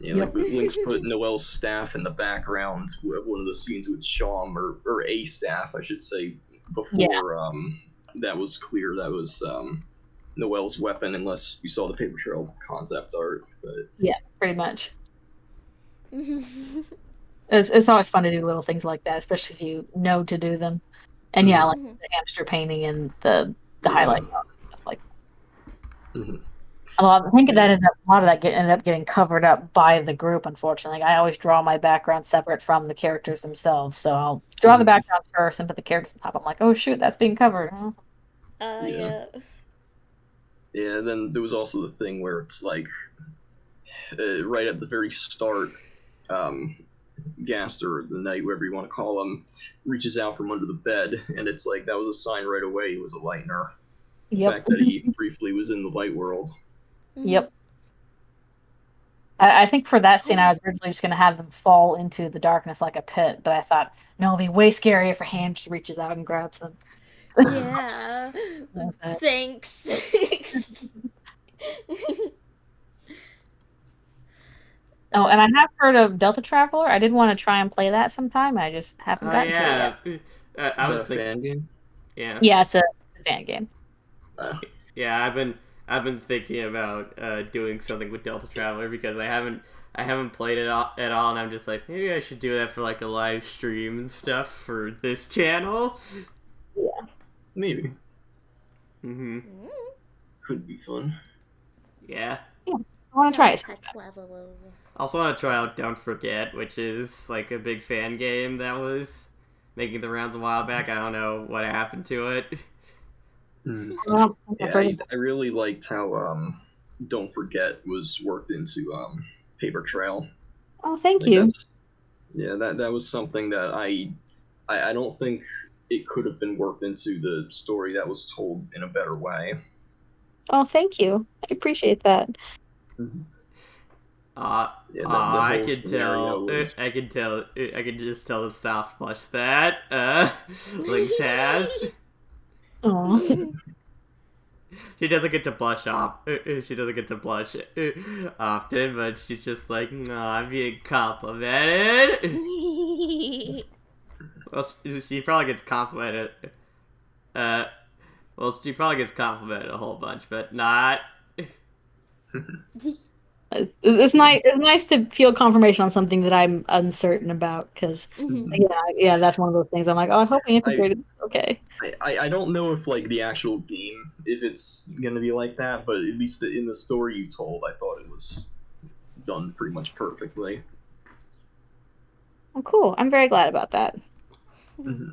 Yeah, like Lynx put Noel's staff in the background of one of the scenes with Shawm, or a staff, I should say, before that was clear. That was Noel's weapon, unless you saw the Paper Trail concept art. But yeah, pretty much. It's always fun to do little things like that, especially if you know to do them. And yeah, like the hamster painting and the highlight stuff like that. I think that a lot of that ended up getting covered up by the group, unfortunately. I always draw my background separate from the characters themselves. So I'll draw the background first and put the characters on top. I'm like, oh shoot, that's being covered. Yeah, then there was also the thing where it's like, right at the very start, Gaster, the knight, whatever you want to call him, reaches out from under the bed, and it's like, that was a sign right away he was a Lightner. The fact that he briefly was in the light world. Yep. I think for that scene, I was originally just going to have them fall into the darkness like a pit, but I thought, no, it'll be way scarier if a hand just reaches out and grabs them. Yeah. Thanks. Oh, and I have heard of Delta Traveler. I did want to try and play that sometime. I just haven't gotten to it yet. Is that a fan game? Yeah. Yeah, it's a fan game. Yeah, I've been thinking about doing something with Delta Traveler because I haven't played it at all, and I'm just like, maybe I should do that for like a live stream and stuff for this channel. Yeah, maybe. Could be fun. Yeah. I want to try it. I also want to try out Don't Forget, which is like a big fan game that was making the rounds a while back. I don't know what happened to it. Yeah, I really liked how Don't Forget was worked into Paper Trail. Oh, thank you. Yeah, that was something that I don't think it could have been worked into the story that was told in a better way. Oh, thank you. I appreciate that. Yeah, the I whole can scenario tell. was. I can tell. I can just tell the soft blush that Lynx has. Aw. She doesn't get to blush off. She doesn't get to blush often, but she's just like, no, I'm being complimented. Well, she probably gets complimented. Uh, well, she probably gets complimented a whole bunch, but not. It's nice. It's nice to feel confirmation on something that I'm uncertain about. Because yeah, that's one of those things. I'm like, oh, I hope we integrated this okay. I don't know if like the actual game, if it's gonna be like that, but at least in the story you told, I thought it was done pretty much perfectly. Well, cool. I'm very glad about that. Mm-hmm.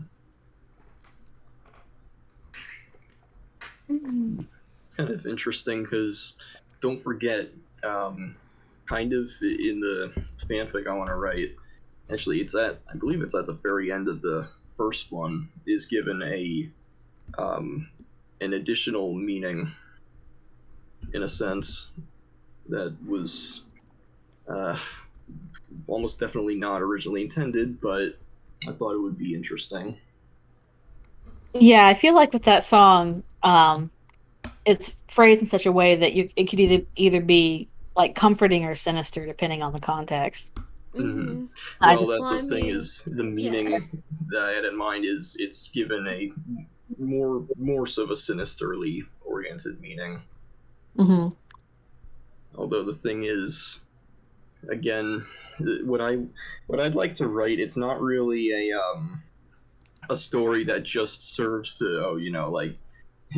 Mm. It's kind of interesting because don't forget, kind of in the fanfic I want to write. Actually, I believe it's at the very end of the first one is given an additional meaning, in a sense, that was almost definitely not originally intended, but I thought it would be interesting. Yeah, I feel like with that song, it's phrased in such a way that it could either be like comforting or sinister depending on the context. Mm-hmm. I Well, just- that's Well, the I thing mean, is the meaning that I had in mind is it's given a more so of a sinisterly oriented meaning. Mhm. Although the thing is, again, what I'd like to write, it's not really a story that just serves to like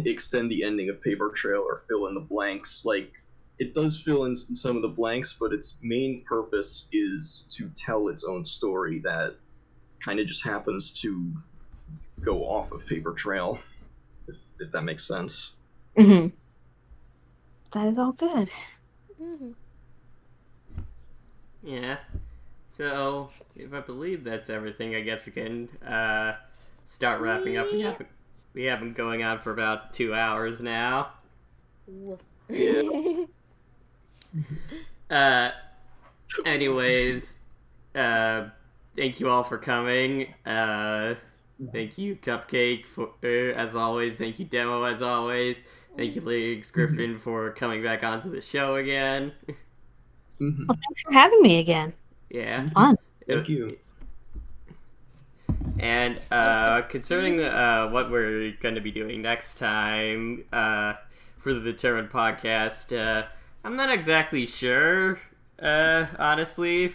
extend the ending of Paper Trail or fill in the blanks. Like it does fill in some of the blanks, but its main purpose is to tell its own story that kind of just happens to go off of Paper Trail, if that makes sense. Mhm. That is all good. Yeah. So, if I believe that's everything, I guess we can start wrapping up. We have been going on for about 2 hours now. Yeah. Uh, anyways, thank you all for coming. Thank you, Cupcake, for as always. Thank you, Demo, as always. Thank you, Lynxgriffin, for coming back onto the show again. Mm-hmm. Well, thanks for having me again. Yeah. Fun. Thank you. And concerning what we're going to be doing next time for the Determined podcast, I'm not exactly sure, honestly.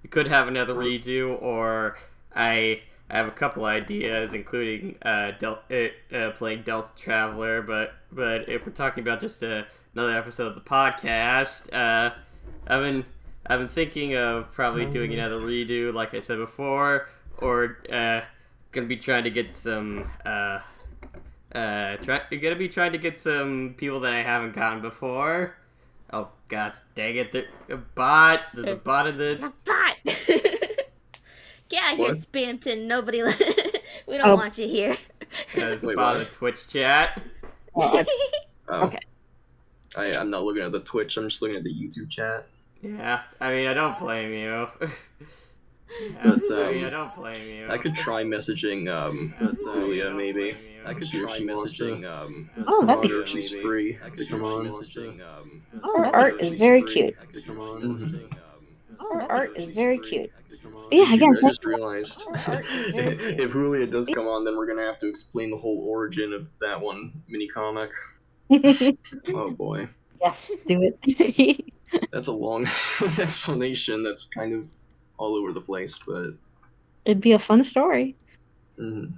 We could have another redo, or I have a couple ideas, including playing Delta Traveler. But if we're talking about just another episode of the podcast, I've been thinking of probably doing another redo, like I said before, or gonna be trying to get some gonna be trying to get some people that I haven't gotten before. Oh god, dang it! There's a bot in the bot. Get out here, What? Spamton. Nobody. We don't want you here. there's a Wait, bot in what? the Twitch chat. Oh, Oh. Okay. I'm not looking at the Twitch. I'm just looking at the YouTube chat. Yeah, I mean I don't blame you. But, I mean I don't blame you. I could try messaging Julia maybe. I could try messaging Oh, that'd be Connor if she's free. I could come on. Her art is very cute. Mhm. Her art is very cute. Yeah, Yeah, again, I just realized art is very cute. if Julia does come on, then we're gonna have to explain the whole origin of that one mini comic. Oh boy, Yes, do it. that's a long explanation. That's kind of all over the place, but It'd be a fun story. mm,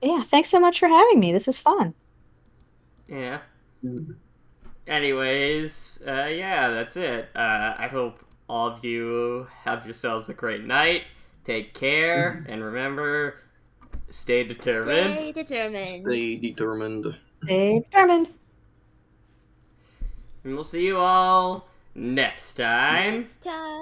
Yeah, thanks so much for having me. This was fun. Yeah. mm. Anyways, yeah, that's it. I hope all of you have yourselves a great night. Take care, and remember, stay determined. Stay determined. Stay determined. Stay determined. And we'll see you all next time. Next time.